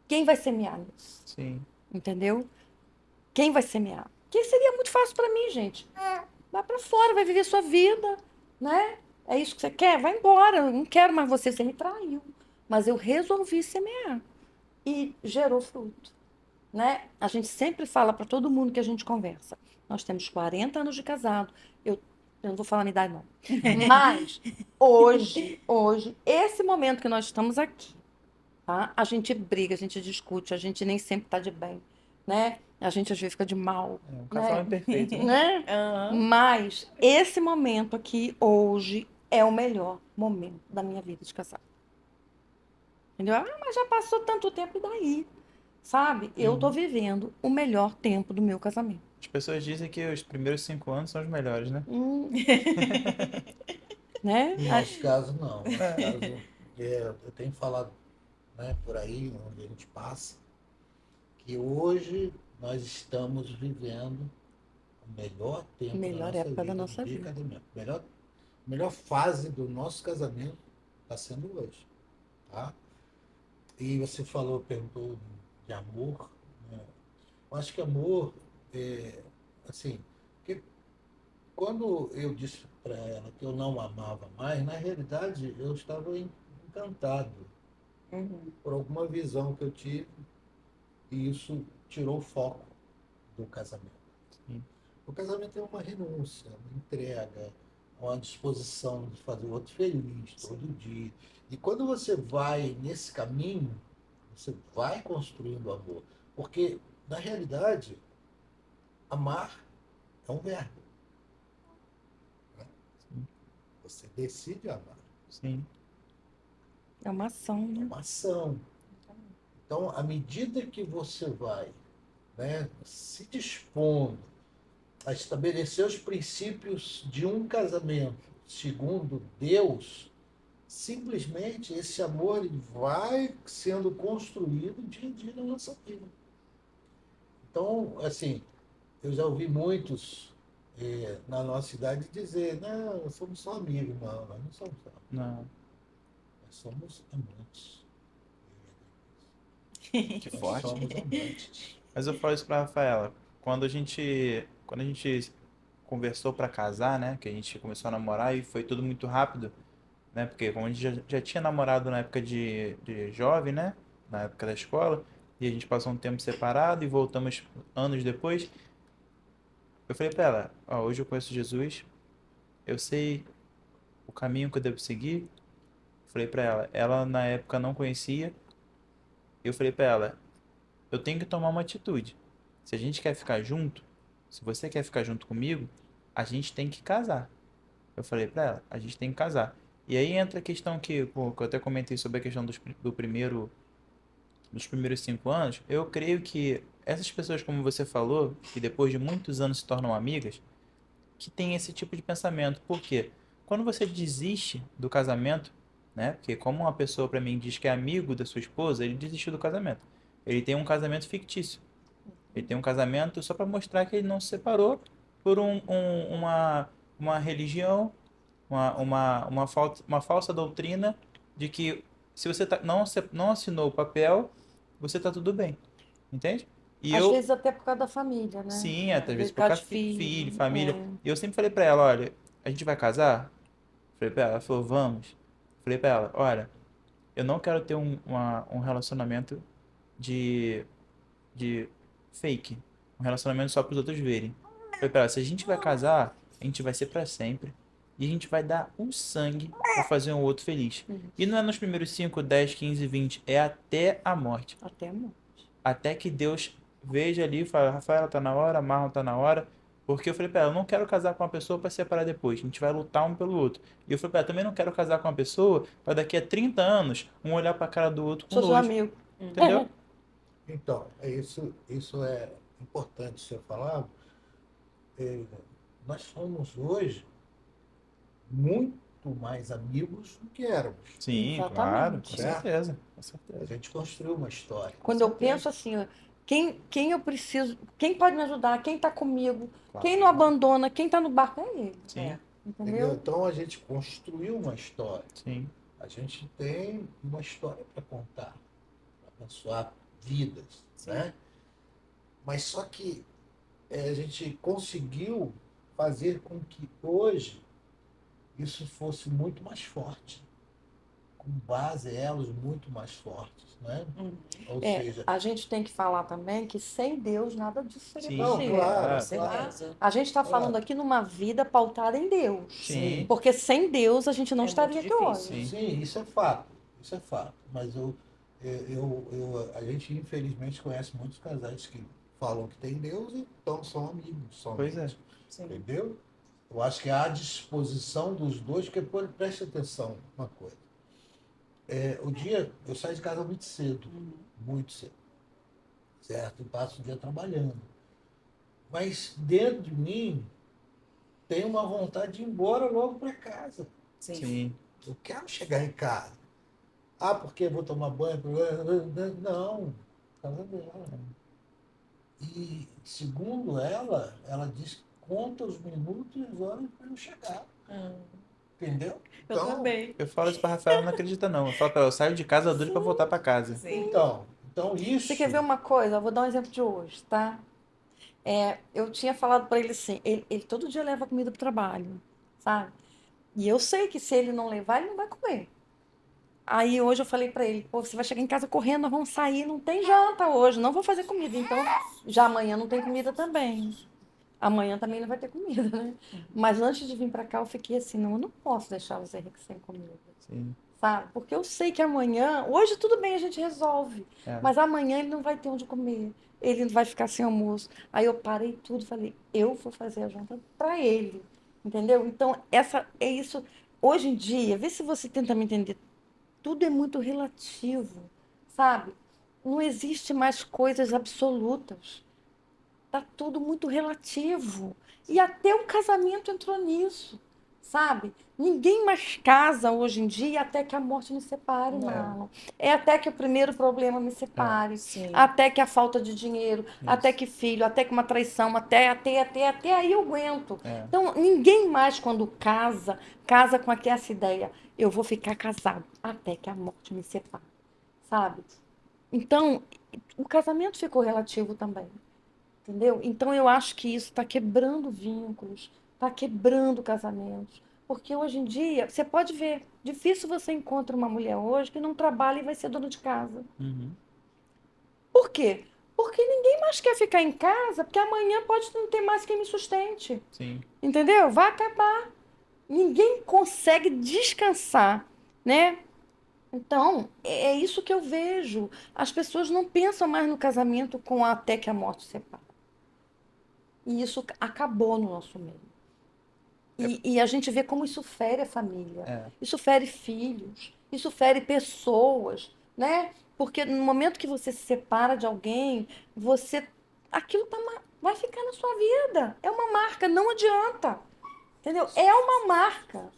Quem vai semear nisso? Sim. Entendeu? Quem vai semear? Que seria muito fácil para mim, gente. Vai para fora, vai viver sua vida, né? É isso que você quer? Vai embora. Eu não quero mais você. Você me traiu. Mas eu resolvi semear. E gerou fruto, né? A gente sempre fala para todo mundo que a gente conversa. Nós temos 40 anos de casado. Eu não vou falar a minha idade, não. Mas hoje, esse momento que nós estamos aqui, tá? A gente briga, a gente discute, a gente nem sempre está de bem, né? A gente às vezes fica de mal, É um casal né? imperfeito, né? Né? Aham. Mas esse momento aqui, hoje, é o melhor momento da minha vida de casado. Entendeu? Ah, mas já passou tanto tempo, e daí? Sabe? Eu tô vivendo o melhor tempo do meu casamento. As pessoas dizem que os primeiros 5 anos são os melhores, né? Né? No nosso caso, não. No nosso É. caso, eu tenho falado, né, por aí, onde a gente passa, que hoje nós estamos vivendo o melhor tempo Melhor época da nossa de vida. casamento. Melhor fase do nosso casamento está sendo hoje, tá? E você perguntou de amor, né? Eu acho que amor assim, porque quando eu disse para ela que eu não amava mais, na realidade eu estava encantado Uhum. por alguma visão que eu tive e isso tirou o foco do casamento. Sim. O casamento é uma renúncia, uma entrega, uma disposição de fazer o outro feliz todo dia. E quando você vai nesse caminho, você vai construindo amor. Porque, na realidade, amar é um verbo. Né? Sim. Você decide amar. Sim. É uma ação, É né? uma ação. Então, à medida que você vai, né, se dispondo a estabelecer os princípios de um casamento segundo Deus, simplesmente esse amor ele vai sendo construído dia a dia na nossa vida. Então, assim, eu já ouvi muitos na nossa idade dizer, não, nós somos só amigos. Não, nós não somos só amigos, Não. nós somos amantes. Que Nós forte. somos amantes. Mas eu falo isso pra Rafaela. Quando a gente conversou pra casar, né? Que a gente começou a namorar e foi tudo muito rápido, né? Porque como a gente já tinha namorado na época de jovem, né? Na época da escola, e a gente passou um tempo separado e voltamos anos depois. Eu falei pra ela, ó, hoje eu conheço Jesus, eu sei o caminho que eu devo seguir. Falei pra ela na época não conhecia. Eu falei pra ela, eu tenho que tomar uma atitude. Se a gente quer ficar junto, se você quer ficar junto comigo, a gente tem que casar. Eu falei pra ela, a gente tem que casar. E aí entra a questão pô, que eu até comentei sobre a questão dos primeiros 5 anos. Eu creio que essas pessoas, como você falou, que depois de muitos anos se tornam amigas, que tem esse tipo de pensamento. Por quê? Quando você desiste do casamento, né? Porque como uma pessoa para mim diz que é amigo da sua esposa, ele desistiu do casamento. Ele tem um casamento fictício. Ele tem um casamento só para mostrar que ele não se separou por uma religião, uma falsa doutrina de que se você não assinou o papel, você tá tudo bem. Entende? E Às eu, vezes até por causa da família, né? sim, até às vezes Por por causa causa de de filho, filho. família. E eu sempre falei pra ela, olha, a gente vai casar? Falei pra ela falou, vamos. Falei pra ela, olha, eu não quero ter um relacionamento de, de fake. Um relacionamento só pros outros verem. Falei pra ela, se a gente vai casar, a gente vai ser pra sempre. E a gente vai dar o sangue pra fazer um outro feliz. E não é nos primeiros 5, 10, 15, 20, é até a morte. Até amor. Até que Deus veja ali e fala, Rafaela, tá na hora, Marlon tá na hora. Porque eu falei pra ela, eu não quero casar com uma pessoa pra separar depois. A gente vai lutar um pelo outro. E eu falei pra ela, também não quero casar com uma pessoa pra daqui a 30 anos, um olhar pra cara do outro com Sou seu nojo. amigo. Entendeu? Então, isso é importante ser falado. É, nós somos hoje muito mais amigos do que éramos. Sim, claro, Exatamente. com Certo? certeza. Com A certeza. gente construiu uma história. Quando eu penso assim, ó, quem eu preciso, quem pode me ajudar, quem está comigo, Claro. quem não abandona, quem está no barco é ele. Sim, Entendeu? Entendeu? Então a gente construiu uma história. sim. A gente tem uma história para contar, para abençoar vidas, né? Mas só que a gente conseguiu fazer com que hoje isso fosse muito mais forte, com base elos muito mais fortes, né? Ou seja, A gente tem que falar também que sem Deus nada disso seria Sim. não, possível. claro, Claro. claro. A gente está falando Claro. aqui numa vida pautada em Deus. Sim. Porque sem Deus a gente não É estaria muito aqui difícil. hoje. Sim. Sim, isso é fato. Mas a gente infelizmente conhece muitos casais que falam que tem Deus e então são amigos Pois somente. Sim. Entendeu? Eu acho que há disposição dos dois, porque preste atenção uma coisa. Eu saio de casa muito cedo, certo? E passo o dia trabalhando. Mas dentro de mim tem uma vontade de ir embora logo para casa. Sim. Sim. Eu quero chegar em casa. Ah, porque eu vou tomar banho? Não, casa dela. E segundo ela diz que conta os minutos e as horas para eu chegar. Entendeu? Eu também. Eu falo isso pra Rafaela, ela não acredita não. Eu falo pra ela, eu saio de casa doido pra voltar pra casa. Sim. Então isso. Você quer ver uma coisa? Eu vou dar um exemplo de hoje, tá? Eu tinha falado para ele assim, ele todo dia leva comida pro trabalho, sabe? E eu sei que se ele não levar, ele não vai comer. Aí hoje eu falei para ele, pô, você vai chegar em casa correndo, nós vamos sair, não tem janta hoje, não vou fazer comida. Então, já amanhã não tem comida também. Amanhã também não vai ter comida, né? Mas antes de vir para cá, eu fiquei assim, não, eu não posso deixar o Zé Henrique sem comida. Sim. Sabe? Porque eu sei que amanhã, hoje tudo bem, a gente resolve, É. mas amanhã ele não vai ter onde comer, ele vai ficar sem almoço. Aí eu parei tudo, falei, eu vou fazer a janta para ele, entendeu? Então, é isso. Hoje em dia, vê se você tenta me entender, tudo é muito relativo, sabe? Não existe mais coisas absolutas. Tá tudo muito relativo. E até o casamento entrou nisso, sabe? Ninguém mais casa hoje em dia até que a morte me separe, Não. Marlon. É até que o primeiro problema me separe, Sim. até que a falta de dinheiro, até que filho, até que uma traição, até aí eu aguento. É. Então, ninguém mais quando casa com essa ideia, eu vou ficar casado até que a morte me separe, sabe? Então, o casamento ficou relativo também. Entendeu? Então eu acho que isso está quebrando vínculos, está quebrando casamentos. Porque hoje em dia, você pode ver, difícil você encontrar uma mulher hoje que não trabalha e vai ser dona de casa. Uhum. Por quê? Porque ninguém mais quer ficar em casa, porque amanhã pode não ter mais quem me sustente. Sim. Entendeu? Vai acabar. Ninguém consegue descansar, né? Então, é isso que eu vejo. As pessoas não pensam mais no casamento com até que a morte separe. E isso acabou no nosso meio. E a gente vê como isso fere a família, É. isso fere filhos, isso fere pessoas, né? Porque no momento que você se separa de alguém, aquilo vai ficar na sua vida. É uma marca, não adianta. Entendeu? É uma marca.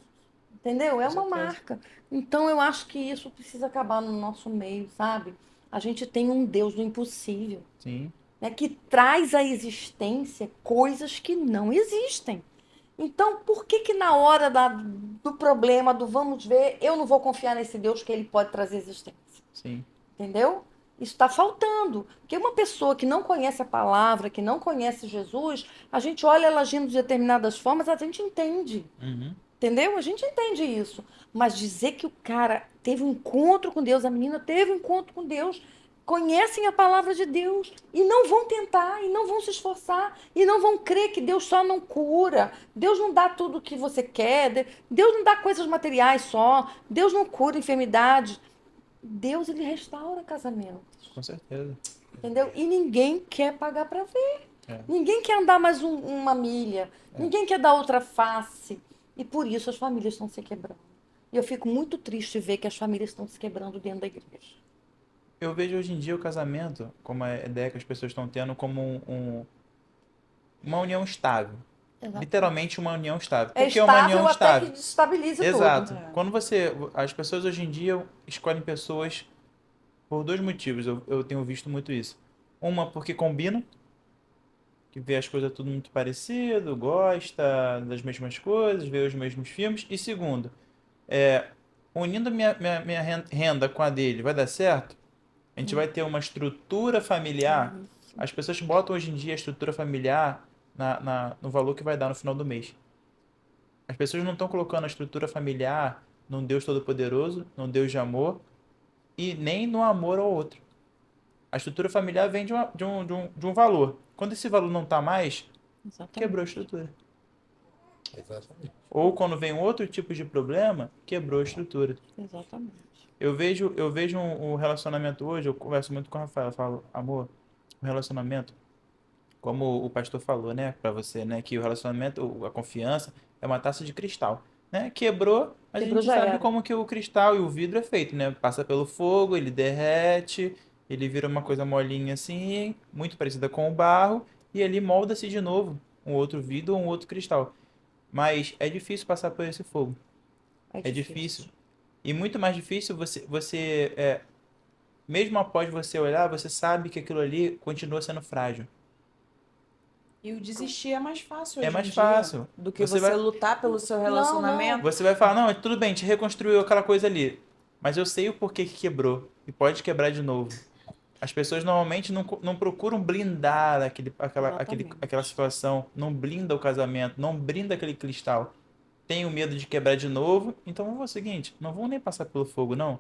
Entendeu? É Com uma certeza. marca. Então eu acho que isso precisa acabar no nosso meio, sabe? A gente tem um Deus do impossível, Sim. né, que traz à existência coisas que não existem. Então, por que na hora do problema, do vamos ver, eu não vou confiar nesse Deus que ele pode trazer existência? Sim. Entendeu? Isso está faltando. Porque uma pessoa que não conhece a palavra, que não conhece Jesus, a gente olha ela agindo de determinadas formas, a gente entende. Uhum. Entendeu? A gente entende isso. Mas dizer que o cara teve um encontro com Deus, a menina teve um encontro com Deus, conhecem a palavra de Deus e não vão tentar, e não vão se esforçar, e não vão crer que Deus só não cura, Deus não dá tudo o que você quer, Deus não dá coisas materiais só, Deus não cura enfermidades. Deus, ele restaura casamentos, Com certeza. entendeu? E ninguém quer pagar para ver. É. Ninguém quer andar mais uma milha. Ninguém quer dar outra face. E por isso as famílias estão se quebrando. E eu fico muito triste ver que as famílias estão se quebrando dentro da igreja. Eu vejo hoje em dia o casamento, como a ideia que as pessoas estão tendo, como uma união estável. Literalmente uma união estável. É Por que uma estável união até estável? que destabilize Exato. tudo. Quando as pessoas hoje em dia escolhem pessoas por dois motivos, eu tenho visto muito isso. Uma, porque combinam, que vê as coisas tudo muito parecido, gosta das mesmas coisas, vê os mesmos filmes. E segundo, unindo minha renda com a dele, vai dar certo? A gente vai ter uma estrutura familiar. As pessoas botam hoje em dia a estrutura familiar no valor que vai dar no final do mês. As pessoas não estão colocando a estrutura familiar num Deus Todo-Poderoso, num Deus de amor, e nem no amor ao outro. A estrutura familiar vem de um valor. Quando esse valor não está mais, quebrou a estrutura. Exatamente. Ou quando vem outro tipo de problema, quebrou a estrutura. Exatamente. Eu vejo um relacionamento hoje, eu converso muito com a Rafaela, eu falo, amor, o relacionamento, como o pastor falou, né, pra você, né, que o relacionamento, a confiança é uma taça de cristal, né? Quebrou, mas Quebrou, a gente já sabe era. como que o cristal e o vidro é feito, né? Passa pelo fogo, ele derrete, ele vira uma coisa molinha assim, muito parecida com o barro, e ali molda-se de novo um outro vidro ou um outro cristal. Mas é difícil passar por esse fogo. É difícil. E muito mais difícil mesmo após você olhar, você sabe que aquilo ali continua sendo frágil. E o desistir é mais fácil É hoje mais em dia fácil. do que Você você vai, lutar pelo seu Não, relacionamento. você vai falar, não, tudo bem, a gente reconstruiu aquela coisa ali. Mas eu sei o porquê que quebrou. E pode quebrar de novo. As pessoas normalmente não procuram blindar Exatamente. aquela situação. Não blinda o casamento, não blinda aquele cristal. Tenho medo de quebrar de novo. Então vamos fazer o seguinte, não vamos nem passar pelo fogo, não.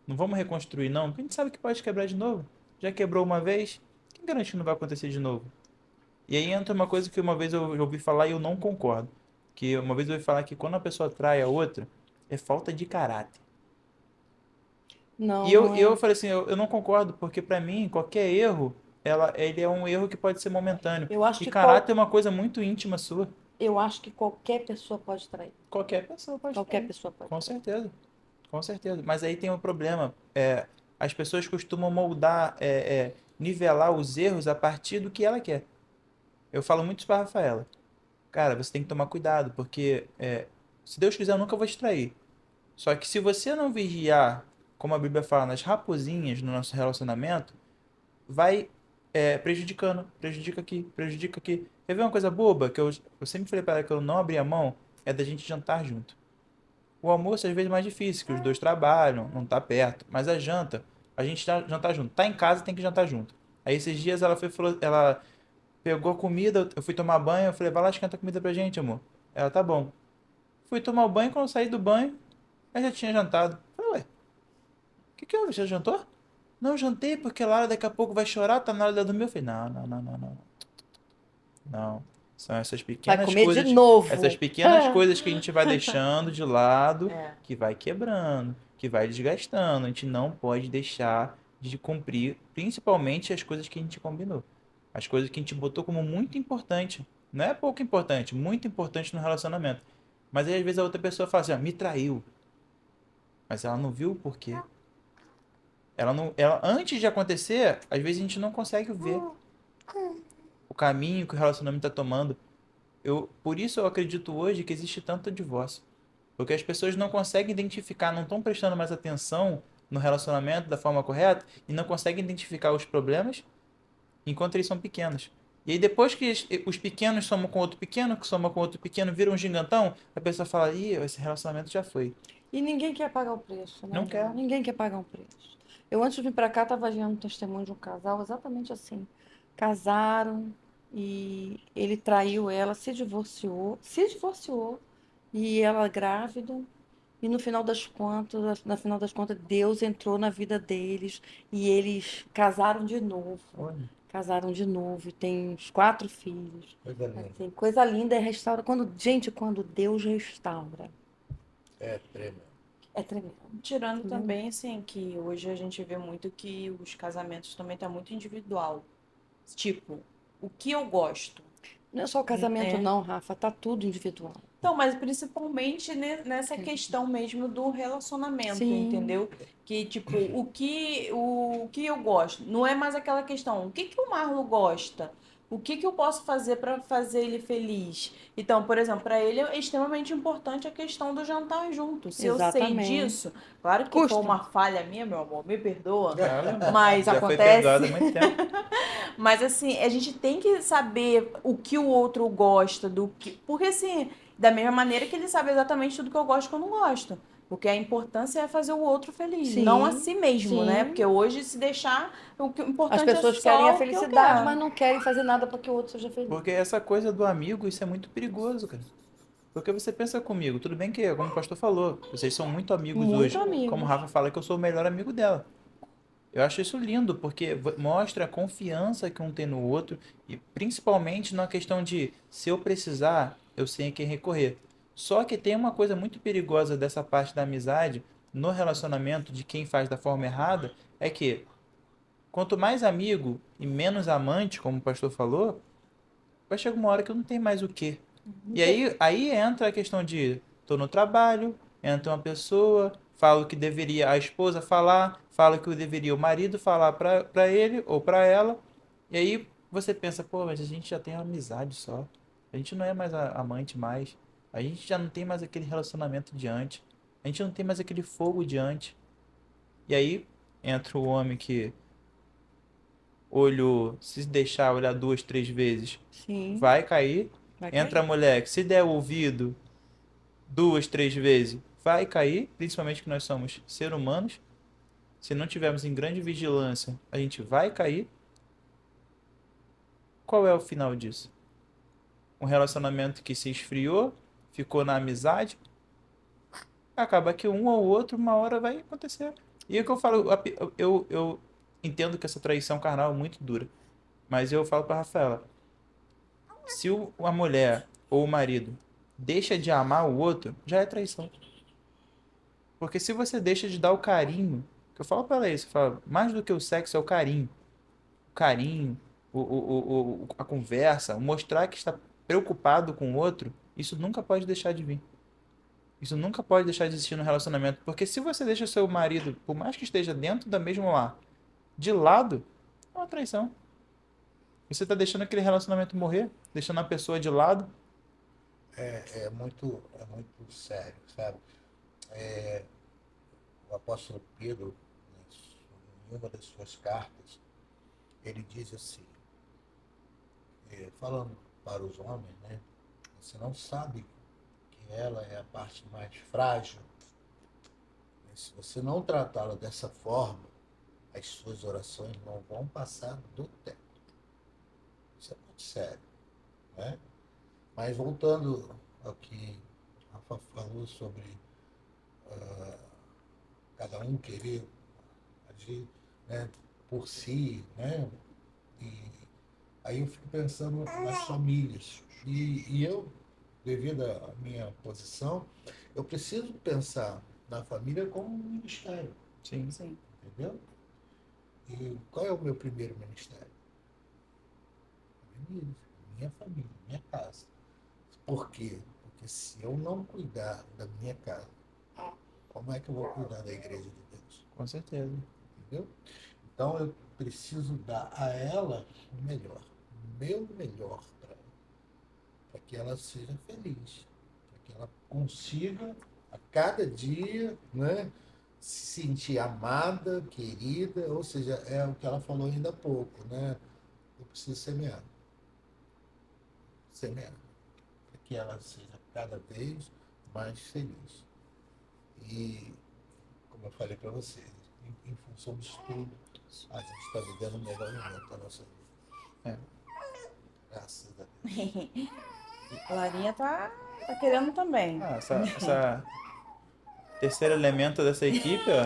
Não vamos reconstruir, não. Porque a gente sabe que pode quebrar de novo. Já quebrou uma vez, quem garante que não vai acontecer de novo? E aí entra uma coisa que uma vez eu ouvi falar e eu não concordo. Que uma vez eu ouvi falar que quando a pessoa trai a outra, é falta de caráter. Não, E não eu é. falei assim, eu não concordo, porque pra mim, qualquer erro, ele é um erro que pode ser momentâneo. Eu acho E que caráter é uma coisa muito íntima sua. eu acho que qualquer pessoa pode trair. Qualquer pessoa pode Qualquer trair. pessoa pode Com trair. certeza. Com certeza. Mas aí tem um problema. As pessoas costumam moldar, nivelar os erros a partir do que ela quer. Eu falo muito isso pra Rafaela. Cara, você tem que tomar cuidado, porque se Deus quiser, eu nunca vou te trair. Só que se você não vigiar, como a Bíblia fala, nas raposinhas no nosso relacionamento, vai prejudicando, prejudica aqui, prejudica aqui. Quer ver uma coisa boba que eu sempre falei pra ela que eu não abria mão? É da gente jantar junto. O almoço às vezes é mais difícil, que os dois trabalham, não tá perto. Mas a janta, a gente jantar junto. Tá em casa, tem que jantar junto. Aí esses dias ela pegou a comida, eu fui tomar banho, eu falei, vai lá esquenta a comida pra gente, amor. Ela, tá bom. Fui tomar o banho, quando eu saí do banho, ela já tinha jantado. Eu falei, ué, o que houve? Você já jantou? Não, eu jantei porque a Lara daqui a pouco vai chorar, tá na hora de dormir. Eu falei, não, não, não, não, não. Não. São essas Vai pequenas comer de coisas, novo. essas pequenas coisas que a gente vai deixando de lado, É. que vai quebrando, que vai desgastando. A gente não pode deixar de cumprir, principalmente as coisas que a gente combinou. As coisas que a gente botou como muito importante. Não é pouco importante, muito importante no relacionamento. Mas aí às vezes a outra pessoa fala assim, me traiu. Mas ela não viu o porquê. Antes de acontecer, às vezes a gente não consegue ver o caminho que o relacionamento está tomando. Por isso eu acredito hoje que existe tanto divórcio. Porque as pessoas não conseguem identificar, não estão prestando mais atenção no relacionamento da forma correta e não conseguem identificar os problemas enquanto eles são pequenos. E aí depois que os pequenos somam com outro pequeno, que soma com outro pequeno, vira um gigantão, a pessoa fala, ih, esse relacionamento já foi. E ninguém quer pagar o preço, né? Não quer. Ninguém quer pagar um preço. Eu, antes de vir para cá, estava vendo um testemunho de um casal exatamente assim. Casaram e ele traiu ela, se divorciou, e ela grávida. E no final das contas, Deus entrou na vida deles e eles casaram de novo. Olha, Casaram de novo e tem uns 4 filhos. Coisa linda. Assim, coisa linda é restaura. Quando Deus restaura, É tremendo. é tremendo. Tirando Tremendo. também, assim, que hoje a gente vê muito que os casamentos também tá muito individual. Tipo, o que eu gosto, Não é só o casamento, né? não, Rafa, tá tudo individual. Então, mas principalmente nessa questão mesmo do relacionamento, Sim, entendeu? Que, tipo, o que eu gosto, não é mais aquela questão, o que que o Marlo gosta? O que que eu posso fazer para fazer ele feliz? Então, por exemplo, para ele é extremamente importante a questão do jantar junto. Se eu sei exatamente. disso, claro que foi Custa. uma falha minha, meu amor, me perdoa, olha, mas já foi perdoado há acontece. muito tempo. Mas assim, a gente tem que saber o que o outro gosta, do que. Porque assim, da mesma maneira que ele sabe exatamente tudo que eu gosto e que eu não gosto. Porque a importância é fazer o outro feliz, não a Sim, si mesmo, né? Porque sim. hoje, se deixar, o As importante é pessoas querem a só o que eu felicidade, mas quero. não querem fazer nada para que o outro seja feliz. Porque essa coisa do amigo, isso é muito perigoso, cara. Porque você pensa comigo, tudo bem que, como o pastor falou, vocês são muito amigos Muito hoje. Como o amigos. Rafa fala que eu sou o melhor amigo dela. Eu acho isso lindo, porque mostra a confiança que um tem no outro e principalmente na questão de se eu precisar, eu sei a quem recorrer. Só que tem uma coisa muito perigosa dessa parte da amizade no relacionamento de quem faz da forma errada, é que quanto mais amigo e menos amante, como o pastor falou, vai chegar uma hora que eu não tenho mais o quê. E aí entra a questão de tô no trabalho, entra uma pessoa, fala o que deveria a esposa falar, fala o que deveria o marido falar pra ele ou pra ela. E aí você pensa, pô, mas a gente já tem uma amizade só. A gente não é mais amante mais. A gente já não tem mais aquele relacionamento de antes. A gente não tem mais aquele fogo de antes. E aí entra o homem que olhou, se deixar olhar 2, 3 vezes, Sim, vai cair. vai Entra a cair. mulher que se der ouvido 2, 3 vezes, vai cair, principalmente que nós somos seres humanos. Se não tivermos em grande vigilância, a gente vai cair. Qual é o final disso? Um relacionamento que se esfriou, ficou na amizade, acaba que um ou outro, uma hora vai acontecer. E é o que eu falo, eu entendo que essa traição carnal é muito dura, mas eu falo para Rafaela, se a mulher ou o marido deixa de amar o outro, já é traição. Porque se você deixa de dar o carinho, que eu falo pra ela isso, eu falo, mais do que o sexo é o carinho. O carinho, a conversa, o mostrar que está preocupado com o outro, isso nunca pode deixar de vir. Isso nunca pode deixar de existir no relacionamento. Porque se você deixa o seu marido, por mais que esteja dentro da mesma lar, de lado, é uma traição. Você está deixando aquele relacionamento morrer, deixando a pessoa de lado. É muito sério, sabe? O apóstolo Pedro, em uma das suas cartas, ele diz assim, falando para os homens, né? Você não sabe que ela é a parte mais frágil. Se você não tratá-la dessa forma, as suas orações não vão passar do teto. Isso é muito sério, né? Mas voltando ao que a Rafa falou sobre cada um querer agir, né, por si, né? E aí eu fico pensando nas famílias. E eu, devido à minha posição, eu preciso pensar na família como um ministério, Sim. Sim. entendeu? E qual é o meu primeiro ministério? Minha família, minha casa. Por quê? Porque se eu não cuidar da minha casa, como é que eu vou cuidar da igreja de Deus? Com certeza. Entendeu? Então eu preciso dar a ela o melhor, o meu melhor para que ela seja feliz, para que ela consiga a cada dia, né, se sentir amada, querida, ou seja, é o que ela falou ainda há pouco, né? Eu preciso semear, para que ela seja cada vez mais feliz. E, como eu falei para vocês, em função disso tudo, a gente está vivendo o melhor momento da nossa vida. Graças a Deus. Larinha tá querendo também. Essa terceiro elemento dessa equipe, ó.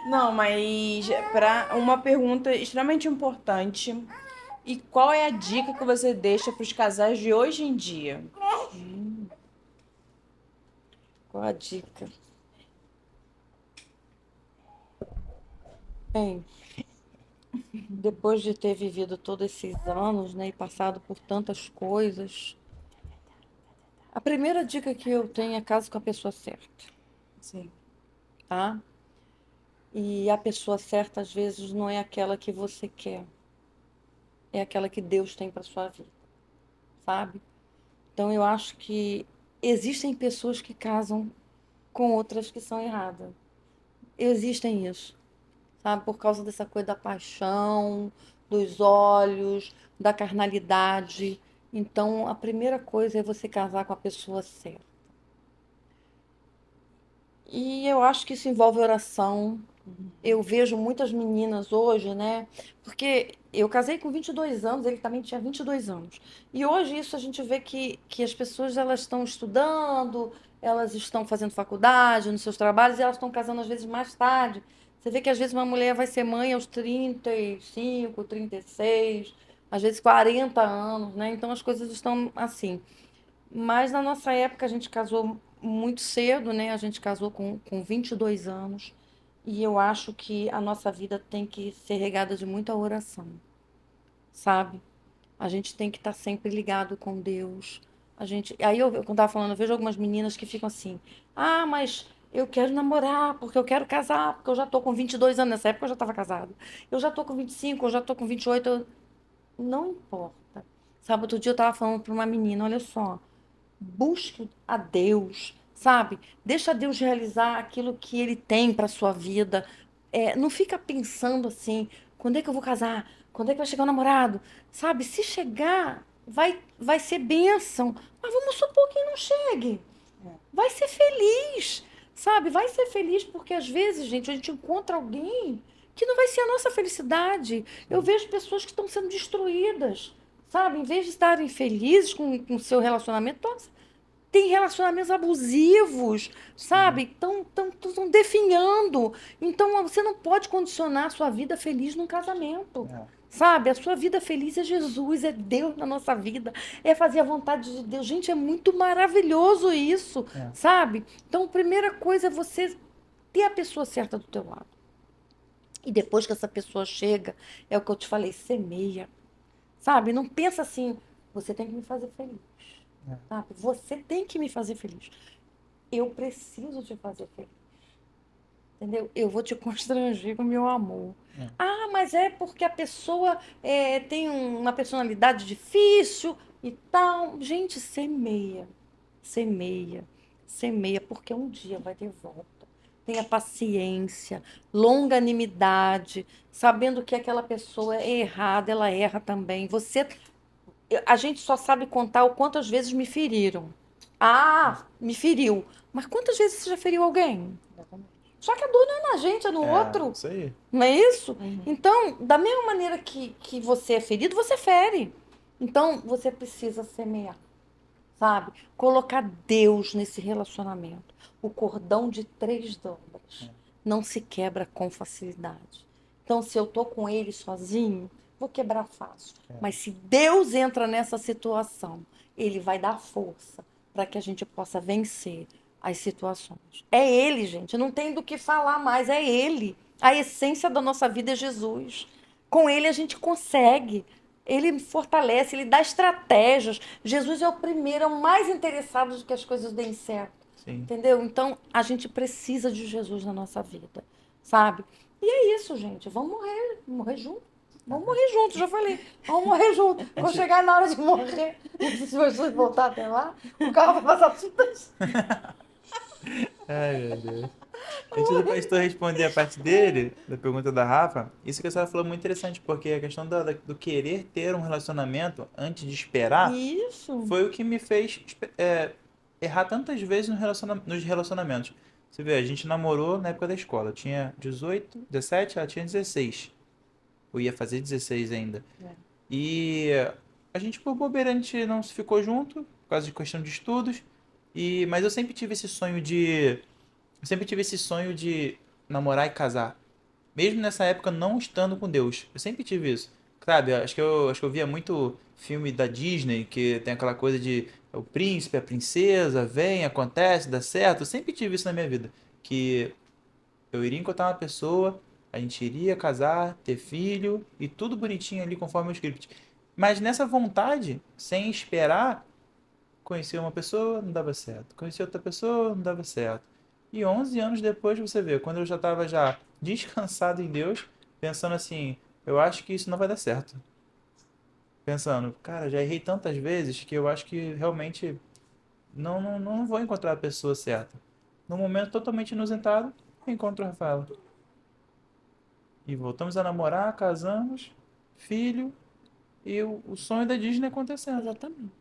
Não, mas para uma pergunta extremamente importante. E qual é a dica que você deixa para os casais de hoje em dia? Qual a dica? Bem, depois de ter vivido todos esses anos, né, e passado por tantas coisas, a primeira dica que eu tenho é case com a pessoa certa, Sim. tá? E a pessoa certa, às vezes, não é aquela que você quer, é aquela que Deus tem para sua vida, sabe? Então, eu acho que existem pessoas que casam com outras que são erradas. Existem isso, sabe? Por causa dessa coisa da paixão, dos olhos, da carnalidade. Então, a primeira coisa é você casar com a pessoa certa. E eu acho que isso envolve oração. Eu vejo muitas meninas hoje, né? Porque eu casei com 22 anos, ele também tinha 22 anos. E hoje isso a gente vê que as pessoas elas estão estudando, elas estão fazendo faculdade, nos seus trabalhos, e elas estão casando às vezes mais tarde. Você vê que às vezes uma mulher vai ser mãe aos 35, 36, às vezes 40 anos, né? Então as coisas estão assim. Mas na nossa época a gente casou muito cedo, né? A gente casou com 22 anos. E eu acho que a nossa vida tem que ser regada de muita oração, sabe? A gente tem que estar sempre ligado com Deus. Aí eu, quando estava falando, eu vejo algumas meninas que ficam assim: "Ah, mas eu quero namorar, porque eu quero casar, porque eu já tô com 22 anos, nessa época eu já estava casada. Eu já tô com 25, eu já tô com 28, não importa". Sabe, outro dia eu estava falando para uma menina, olha só, busque a Deus, sabe? Deixa Deus realizar aquilo que Ele tem para sua vida. Não fica pensando assim, quando é que eu vou casar? Quando é que vai chegar o namorado? Sabe? Se chegar, vai ser bênção. Mas vamos supor que não chegue. Vai ser feliz, sabe? Vai ser feliz porque às vezes, gente, a gente encontra alguém que não vai ser a nossa felicidade. Eu vejo pessoas que estão sendo destruídas, sabe? Em vez de estarem felizes com o seu relacionamento, tem relacionamentos abusivos, sabe? Estão definhando. Então, você não pode condicionar a sua vida feliz num casamento. Sabe? A sua vida feliz é Jesus, é Deus na nossa vida, é fazer a vontade de Deus. Gente, é muito maravilhoso isso, sabe? Então, a primeira coisa é você ter a pessoa certa do teu lado. E depois que essa pessoa chega, é o que eu te falei, semeia. Sabe? Não pensa assim, você tem que me fazer feliz. Sabe? Você tem que me fazer feliz. Eu preciso te fazer feliz. Entendeu? Eu vou te constranger com o meu amor. Ah, mas é porque a pessoa tem uma personalidade difícil e tal. Gente, semeia. Semeia. Semeia, porque um dia vai ter volta. Tenha paciência, longanimidade, sabendo que aquela pessoa é errada, ela erra também. A gente só sabe contar o quantas vezes me feriram. Ah, me feriu. Mas quantas vezes você já feriu alguém? Só que a dor não é na gente, é no outro. Isso aí. Não é isso? Então, da mesma maneira que você é ferido, você fere. Então, você precisa semear, sabe? Colocar Deus nesse relacionamento. O cordão de 3 dobras não se quebra com facilidade. Então, se eu tô com ele sozinho, vou quebrar fácil. Mas se Deus entra nessa situação, ele vai dar força para que a gente possa vencer as situações. É ele, gente, não tem do que falar mais, é ele. A essência da nossa vida é Jesus. Com ele a gente consegue. Ele fortalece, ele dá estratégias. Jesus é o primeiro, é o mais interessado de que as coisas deem certo. Sim. Entendeu? Então, a gente precisa de Jesus na nossa vida, sabe? E é isso, gente. Vamos morrer junto. Vamos morrer juntos, já falei. Vamos morrer juntos. Quando chegar na hora de morrer, se Jesus voltar até lá, o carro vai passar tudo isso. Ai, meu Deus. Antes do pastor responder a parte dele, da pergunta da Rafa, isso que a senhora falou é muito interessante, porque a questão do querer ter um relacionamento antes de esperar Isso. foi o que me fez errar tantas vezes nos relacionamentos. Você vê, a gente namorou na época da escola. Eu tinha 18, 17, ela tinha 16. Eu ia fazer 16 ainda. É. E a gente, por bobeira, a gente não se ficou junto, por causa de questão de estudos. Mas eu sempre tive esse sonho de. Eu sempre tive esse sonho de namorar e casar. Mesmo nessa época não estando com Deus. Eu sempre tive isso. Sabe, acho que eu via muito filme da Disney, que tem aquela coisa de o príncipe, a princesa, vem, acontece, dá certo. Eu sempre tive isso na minha vida. Que eu iria encontrar uma pessoa, a gente iria casar, ter filho e tudo bonitinho ali conforme o script. Mas nessa vontade, sem esperar, conheci uma pessoa, não dava certo. Conheci outra pessoa, não dava certo. E 11 anos depois, você vê, quando eu já estava já descansado em Deus, pensando assim, eu acho que isso não vai dar certo. Pensando, cara, já errei tantas vezes que eu acho que realmente não vou encontrar a pessoa certa. Num momento totalmente inusitado, eu encontro a Rafaela. E voltamos a namorar, casamos, filho, e o sonho da Disney acontecendo. Exatamente.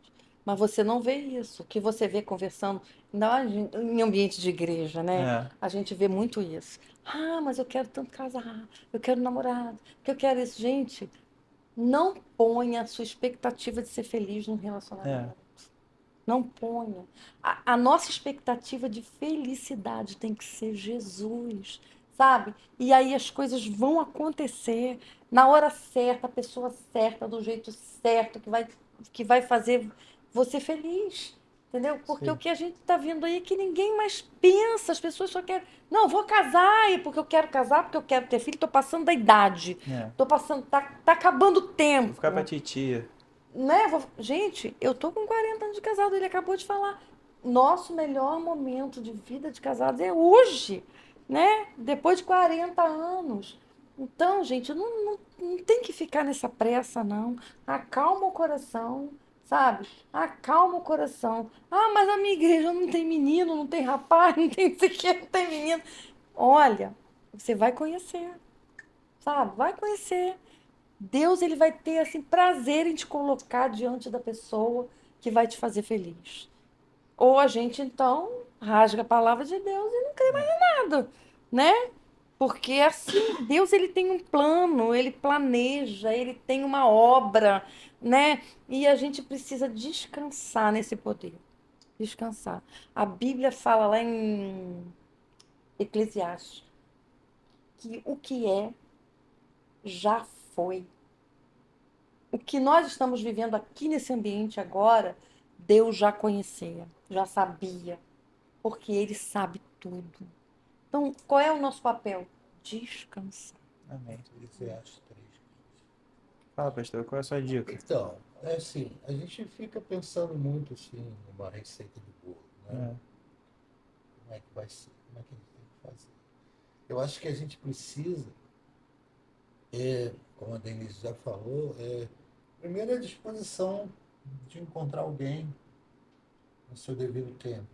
Mas você não vê isso. O que você vê conversando, ainda mais em ambiente de igreja, né? É, A gente vê muito isso. Ah, mas eu quero tanto casar, eu quero namorado, que eu quero isso. Gente, não ponha a sua expectativa de ser feliz num é, relacionamento. Não ponha. A nossa expectativa de felicidade tem que ser Jesus, sabe? E aí as coisas vão acontecer na hora certa, a pessoa certa, do jeito certo, que vai fazer você feliz. Entendeu? Porque o sim. que a gente está vendo aí é que ninguém mais pensa, as pessoas só querem. Não, vou casar, e porque eu quero casar, porque eu quero ter filho, estou passando da idade. É. Estou passando, tá acabando o Vou ficar pra tempo. titia. Né? Gente, eu tô com 40 anos de casado, ele acabou de falar. Nosso melhor momento de vida de casados é hoje, né? Depois de 40 anos. Então, gente, não tem que ficar nessa pressa, não. Acalma o coração, sabe? Acalma o coração. Ah, mas a minha igreja não tem menino, não tem rapaz, não tem isso aqui, não tem menino. Olha, você vai conhecer, sabe? Vai conhecer. Deus ele vai ter assim prazer em te colocar diante da pessoa que vai te fazer feliz. Ou a gente então rasga a palavra de Deus e não crê mais É. em nada, né? Porque assim, Deus ele tem um plano, ele planeja, ele tem uma obra, né? E a gente precisa descansar nesse poder. Descansar. A Bíblia fala lá em Eclesiastes que o que é já foi. O que nós estamos vivendo aqui nesse ambiente agora, Deus já conhecia, já sabia, porque Ele sabe tudo. Então, qual é o nosso papel? Descansar. Amém. Eclesiastes 3. Fala, pastor, qual é a sua dica? Então, é assim, a gente fica pensando muito assim numa receita de bolo, né? É, Como é que vai ser? Como é que a gente tem que fazer? Eu acho que a gente precisa, como a Denise já falou, primeiro a disposição de encontrar alguém no seu devido tempo.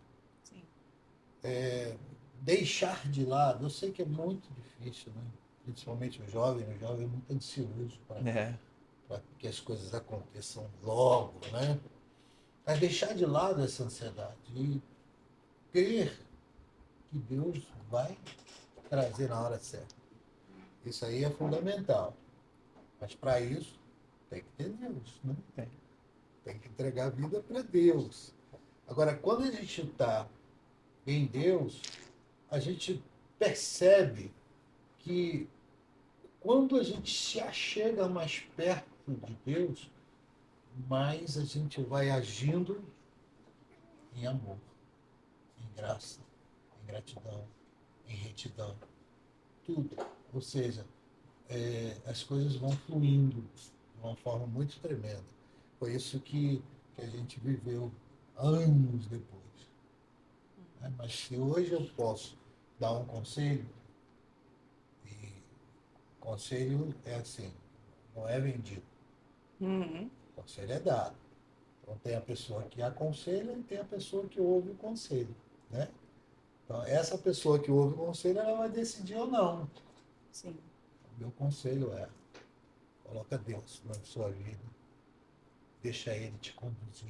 Sim. Deixar de lado, eu sei que é muito difícil, né? Principalmente o jovem é muito ansioso é, para que as coisas aconteçam logo, né? Mas deixar de lado essa ansiedade e crer que Deus vai trazer na hora certa. Isso aí é fundamental. Mas para isso, tem que ter Deus, né? tem. Tem que entregar a vida para Deus. Agora, quando a gente está em Deus, a gente percebe que quando a gente se achega mais perto de Deus, mais a gente vai agindo em amor, em graça, em gratidão, em retidão, tudo. Ou seja, as coisas vão fluindo de uma forma muito tremenda. Foi isso que a gente viveu anos depois. Né? Mas se hoje eu posso dar um conselho, e conselho é assim, não é vendido, Uhum. o conselho é dado. Então tem a pessoa que aconselha e tem a pessoa que ouve o conselho, né? Então essa pessoa que ouve o conselho, ela vai decidir ou não. Sim. O meu conselho é, coloca Deus na sua vida, deixa Ele te conduzir,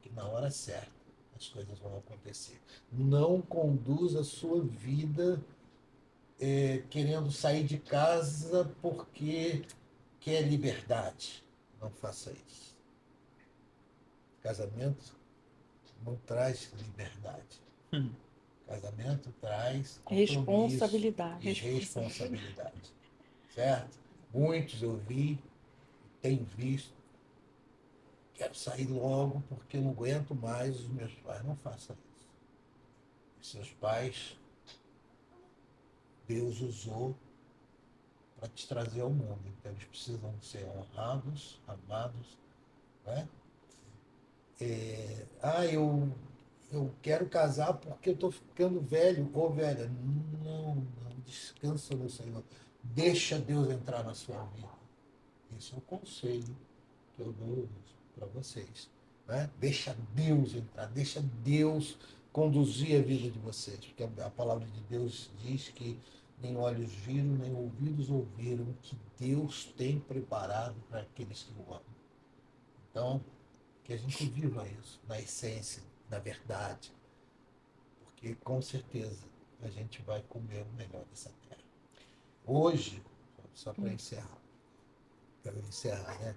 que na hora certa as coisas vão acontecer. Não conduza a sua vida querendo sair de casa porque quer liberdade. Não faça isso. Casamento não traz liberdade. Casamento traz compromisso Responsabilidade. e responsabilidade. Certo? Muitos eu vi, tenho visto, quero sair logo porque eu não aguento mais os meus pais. Não faça isso. Os seus pais, Deus usou para te trazer ao mundo. Então eles precisam ser honrados, amados, né? Eu quero casar porque eu estou ficando velho ou velha. Não, descansa no Senhor. Deixa Deus entrar na sua vida. Esse é o conselho que eu dou para vocês. Né? Deixa Deus entrar, deixa Deus conduzir a vida de vocês. Porque a palavra de Deus diz que nem olhos viram, nem ouvidos ouviram o que Deus tem preparado para aqueles que o amam. Então, que a gente viva isso, na essência, na verdade. Porque, com certeza, a gente vai comer o melhor dessa terra. Hoje, só para encerrar, né?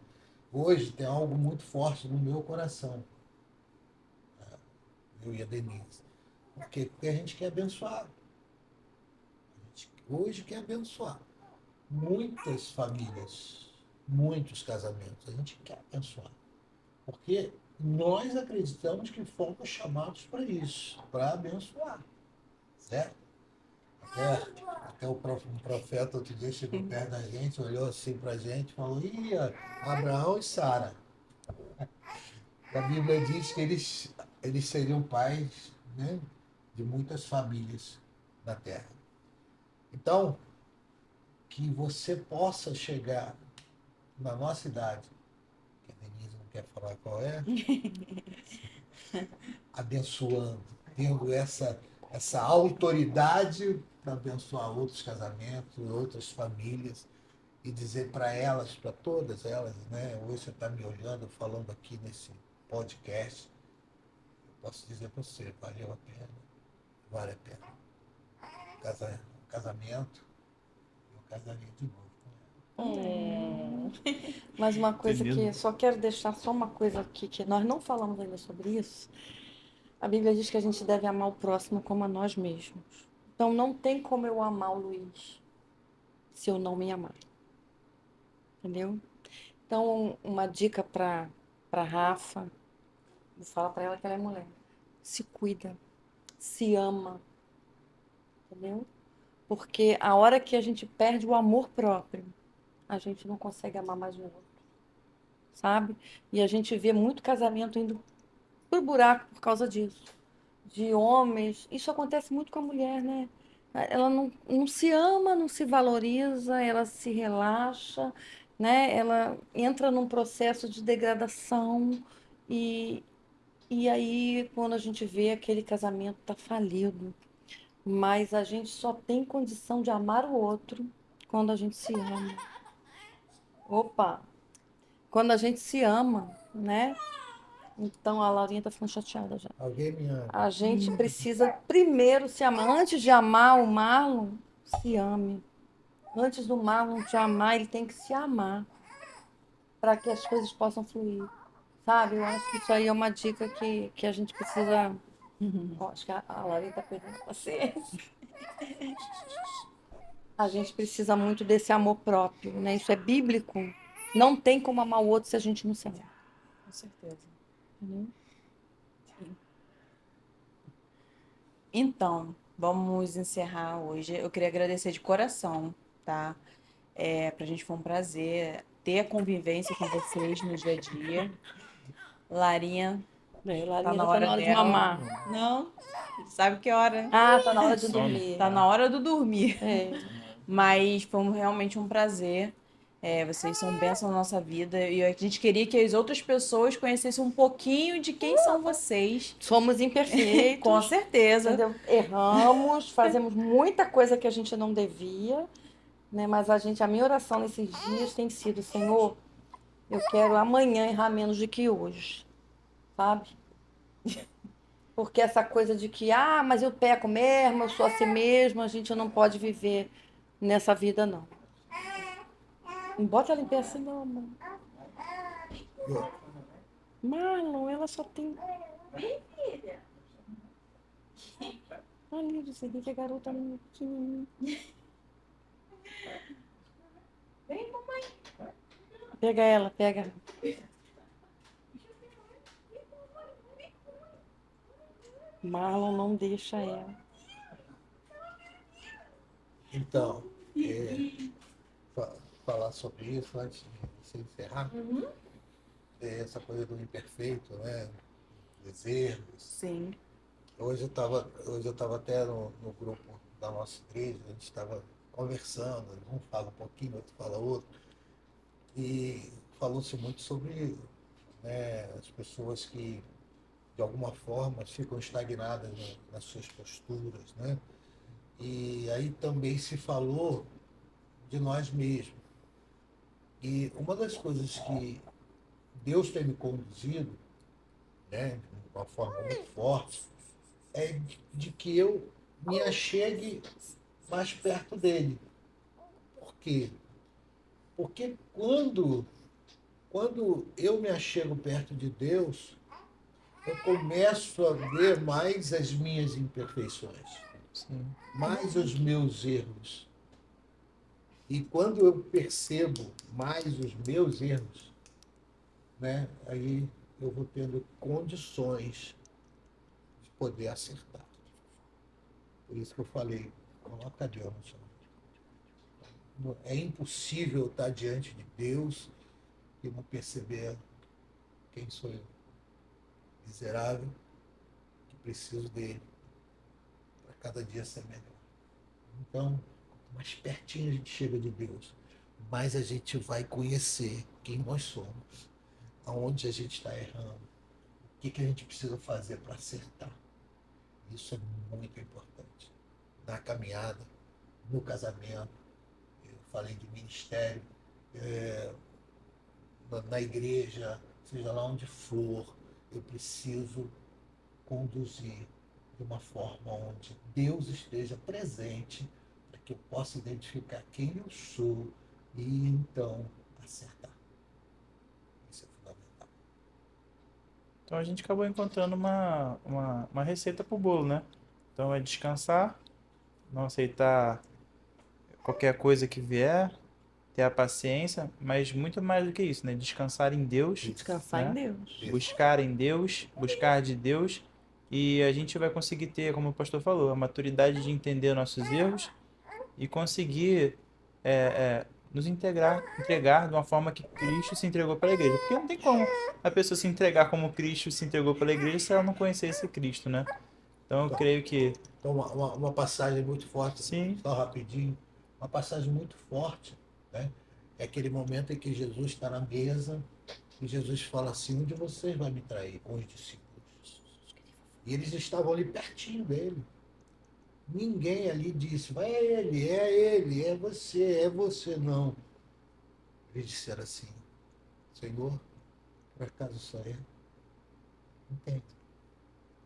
Hoje tem algo muito forte no meu coração, né? Eu e a Denise. Porque a gente quer abençoar. A gente hoje quer abençoar. Muitas famílias, muitos casamentos, a gente quer abençoar. Porque nós acreditamos que fomos chamados para isso, para abençoar. Certo? Até um profeta outro dia chegou perto da gente, olhou assim para a gente e falou: Ih, Abraão e Sara. A Bíblia diz que eles seriam pais, né, de muitas famílias na terra. Então, que você possa chegar na nossa idade, que a Denise não quer falar qual é, abençoando, tendo essa autoridade para abençoar outros casamentos, outras famílias, e dizer para elas, para todas elas, né? Hoje você está me olhando, falando aqui nesse podcast, eu posso dizer para você, valeu a pena, vale a pena. Casamento, eu casaria de novo com ela. Mas uma coisa Tem que mesmo. só quero deixar só uma coisa aqui, que nós não falamos ainda sobre isso. A Bíblia diz que a gente deve amar o próximo como a nós mesmos. Então não tem como eu amar o Luiz se eu não me amar. Entendeu? Então, uma dica para Rafa, vou falar para ela que ela é mulher. Se cuida, se ama, entendeu? Porque a hora que a gente perde o amor próprio, a gente não consegue amar mais o outro, sabe? E a gente vê muito casamento indo pro buraco por causa disso. De homens, isso acontece muito com a mulher, né? Ela não se ama, não se valoriza, ela se relaxa, né? Ela entra num processo de degradação e, e aí quando a gente vê aquele casamento tá falido, mas a gente só tem condição de amar o outro quando a gente se ama. Opa! Quando a gente se ama, né? Então a Laurinha tá ficando chateada já. Alguém me ama. A gente precisa primeiro se amar. Antes de amar o Marlon, se ame. Antes do Marlon te amar, ele tem que se amar para que as coisas possam fluir. Sabe? Eu acho que isso aí é uma dica que a gente precisa. Ó, acho que a Laurinha está perdendo a paciência. A gente precisa muito desse amor próprio, né? Isso é bíblico. Não tem como amar o outro se a gente não se amar. Com certeza. Entendeu? Então, vamos encerrar hoje. Eu queria agradecer de coração, tá? Pra gente foi um prazer ter a convivência com vocês no dia a dia. Larinha, É, tá Laurinha na já tá hora na hora de dela. mamar. Não, sabe que hora? Ah, tá na hora de Sono. dormir. Tá na hora do dormir. É. Mas foi realmente um prazer. Vocês são bênção na nossa vida. E a gente queria que as outras pessoas conhecessem um pouquinho de quem são vocês. Somos imperfeitos. Com certeza. Entendeu? Erramos, fazemos muita coisa que a gente não devia, né? Mas a minha oração nesses dias tem sido: Senhor, eu quero amanhã errar menos do que hoje, sabe? Porque essa coisa de que, mas eu peco mesmo, eu sou assim mesmo, a gente não pode viver nessa vida, não. Não bota ela em pé assim, não, mano. Eu- Marlon, ela só tem. Ali, você vê que a garota é pequenininha. Pega ela, pega. Marlon não deixa ela. Então, fa- falar sobre isso antes de se encerrar, essa coisa do imperfeito, né? Dos erros. Sim. Hoje eu tava até no grupo da nossa igreja, a gente estava conversando, um fala um pouquinho, outro fala outro, e falou-se muito sobre, né, as pessoas que de alguma forma ficam estagnadas nas suas posturas, né? E aí também se falou de nós mesmos. E uma das coisas que Deus tem me conduzido, né, de uma forma muito forte, é de que eu me achegue mais perto dele. Por quê? Porque quando eu me achego perto de Deus, eu começo a ver mais as minhas imperfeições, Sim. mais os meus erros. E quando eu percebo mais os meus erros, né, aí eu vou tendo condições de poder acertar. Por isso que eu falei, coloca Deus no chão. É impossível estar diante de Deus e não perceber quem sou eu. Miserável, que preciso dele para cada dia ser melhor. Então, quanto mais pertinho a gente chega de Deus, mais a gente vai conhecer quem nós somos, aonde a gente está errando, o que a gente precisa fazer para acertar. Isso é muito importante. Na caminhada, no casamento, eu falei de ministério, na igreja, seja lá onde for, eu preciso conduzir de uma forma onde Deus esteja presente, para que eu possa identificar quem eu sou e então acertar. Isso é fundamental. Então a gente acabou encontrando uma receita pro bolo, né? Então é descansar, não aceitar qualquer coisa que vier, ter a paciência, mas muito mais do que isso, né? Descansar em Deus, Descansar em né? Deus. Buscar em Deus, buscar de Deus, e a gente vai conseguir ter, como o pastor falou, a maturidade de entender nossos erros e conseguir nos entregar de uma forma que Cristo se entregou para a igreja. Porque não tem como a pessoa se entregar como Cristo se entregou para a igreja se ela não conhecesse Cristo, né? Então eu Então, creio que então uma passagem muito forte, sim, só rapidinho, uma passagem muito forte, né? É aquele momento em que Jesus está na mesa e Jesus fala assim, um de vocês vai me trair com os discípulos. E eles estavam ali pertinho dele. Ninguém ali disse, vai é ele, é você, não. Eles disseram assim, Senhor, por acaso sou eu? Entende?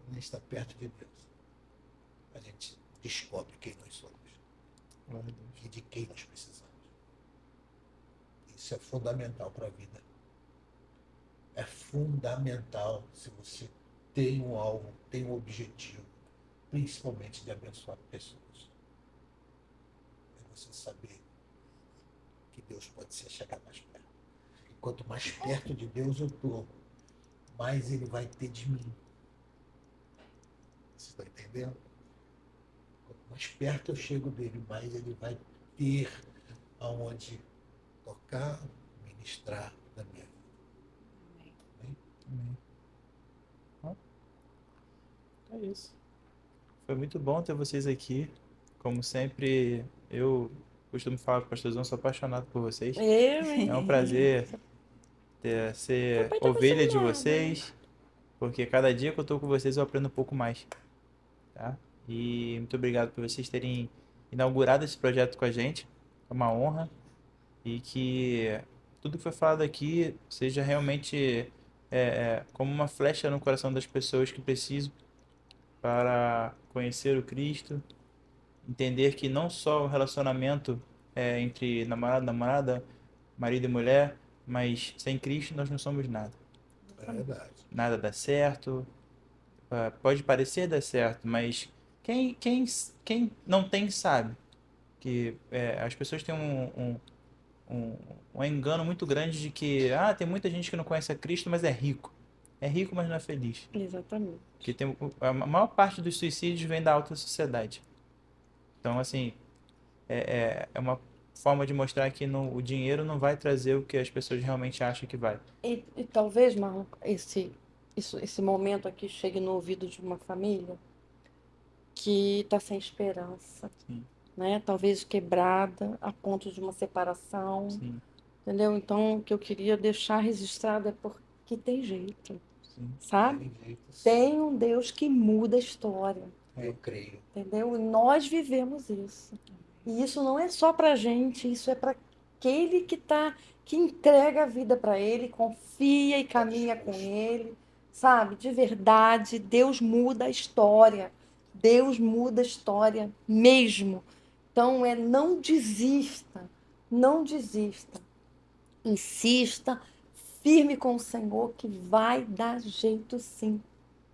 Quando a gente está perto de Deus, a gente descobre quem nós somos e de quem nós precisamos. Isso é fundamental para a vida. É fundamental se você tem um alvo, tem um objetivo, principalmente de abençoar pessoas. É você saber que Deus pode se chegar mais perto. E quanto mais perto de Deus eu estou, mais Ele vai ter de mim. Você está entendendo? Quanto mais perto eu chego dele, mais Ele vai ter aonde tocar, ministrar na minha vida. Amém? amém. Ó, é isso. Foi muito bom ter vocês aqui. Como sempre, eu costumo falar com o pastorzão, sou apaixonado por vocês. É um prazer ser Papai tá ovelha de apaixonado. vocês, porque cada dia que eu tô com vocês eu aprendo um pouco mais, tá? E muito obrigado por vocês terem inaugurado esse projeto com a gente. É uma honra e que tudo que foi falado aqui seja realmente como uma flecha no coração das pessoas que precisam para conhecer o Cristo, entender que não só o relacionamento é entre namorado e namorada, marido e mulher, mas sem Cristo nós não somos nada. É verdade. Nada dá certo, pode parecer dar certo, mas quem não tem sabe que as pessoas têm um engano muito grande de que tem muita gente que não conhece a Cristo, mas é rico. É rico, mas não é feliz. Exatamente. Porque a maior parte dos suicídios vem da alta sociedade. Então, assim, é uma forma de mostrar que o dinheiro não vai trazer o que as pessoas realmente acham que vai. E talvez, Marlon, esse momento aqui chegue no ouvido de uma família que está sem esperança, Sim, né? Talvez quebrada, a ponto de uma separação, sim, entendeu? Então, o que eu queria deixar registrado é porque tem jeito, sim. sabe? Tem jeito, sim. Tem um Deus que muda a história, Eu creio. entendeu? E nós vivemos isso. E isso não é só pra gente, isso é para aquele que entrega a vida para ele, confia e caminha com ele, sabe? De verdade, Deus muda a história. Deus muda a história mesmo. Então não desista, não desista. Insista, firme com o Senhor que vai dar jeito sim.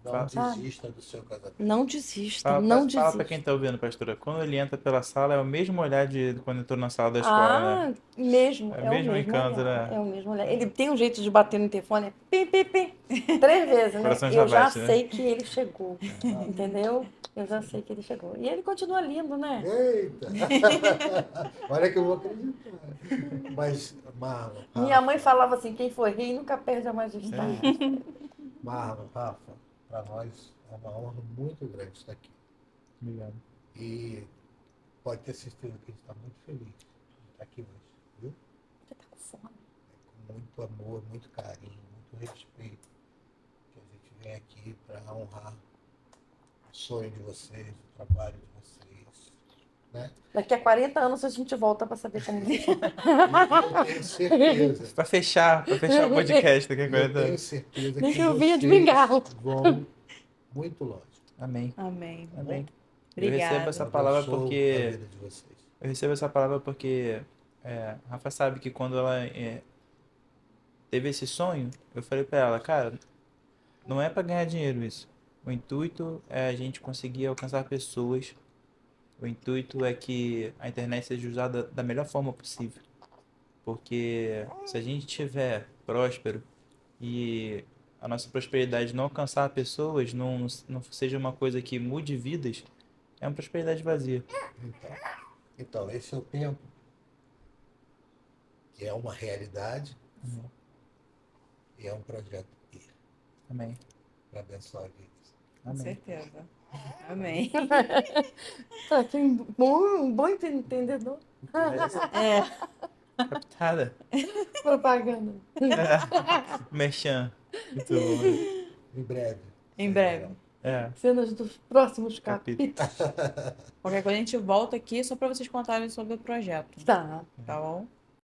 Não Sabe? desista do seu casamento. Não desista, Fala, não fala pra quem desista. tá ouvindo, pastora. Quando ele entra pela sala, é o mesmo olhar de quando entrou na sala da escola, né? Mesmo, É o é o mesmo mesmo encanto, olhar, né? é o mesmo olhar. Ele tem um jeito de bater no interfone, pim, pim, pim, 3 vezes, né? Coração já Eu já bate, né? sei que ele chegou, entendeu? Eu já sei que ele chegou. E ele continua lindo, né? Eita! Olha que eu vou acreditar. Mas, Marlon, Minha Rafa, mãe falava assim, quem for rei nunca perde a majestade. Marlon, Rafa, para nós é uma honra muito grande estar aqui. Obrigado. E pode ter certeza que a gente está muito feliz de estar aqui hoje, viu? Você tá com fome? Com muito amor, muito carinho, muito respeito que a gente vem aqui para honrar o sonho de vocês, o trabalho de vocês, né? Daqui a 40 anos a gente volta para saber como E eu tenho certeza, Pra fechar o podcast daqui a eu 40 tenho anos. certeza Nem que que eu vinha de vocês bengala. vão muito longe. Amém. Amém. Amém. Eu Obrigada. recebo essa Eu palavra abençoo a porque vida de vocês. eu recebo essa palavra porque a Rafa sabe que quando ela teve esse sonho, eu falei pra ela, cara, não é pra ganhar dinheiro isso. O intuito é a gente conseguir alcançar pessoas. O intuito é que a internet seja usada da melhor forma possível. Porque se a gente estiver próspero e a nossa prosperidade não alcançar pessoas, não seja uma coisa que mude vidas, é uma prosperidade vazia. Então, esse é o tempo, que é uma realidade e é um projeto Amém. para abençoar vidas. Com Amém. certeza. Amém. Tá aqui um bom entendedor. Captada. Propaganda. Merchan. Muito bom. Né? Em breve. Em breve. Cenas dos próximos Capítulo. capítulos. Qualquer coisa a gente volta aqui só para vocês contarem sobre o projeto. Tá. Tá bom?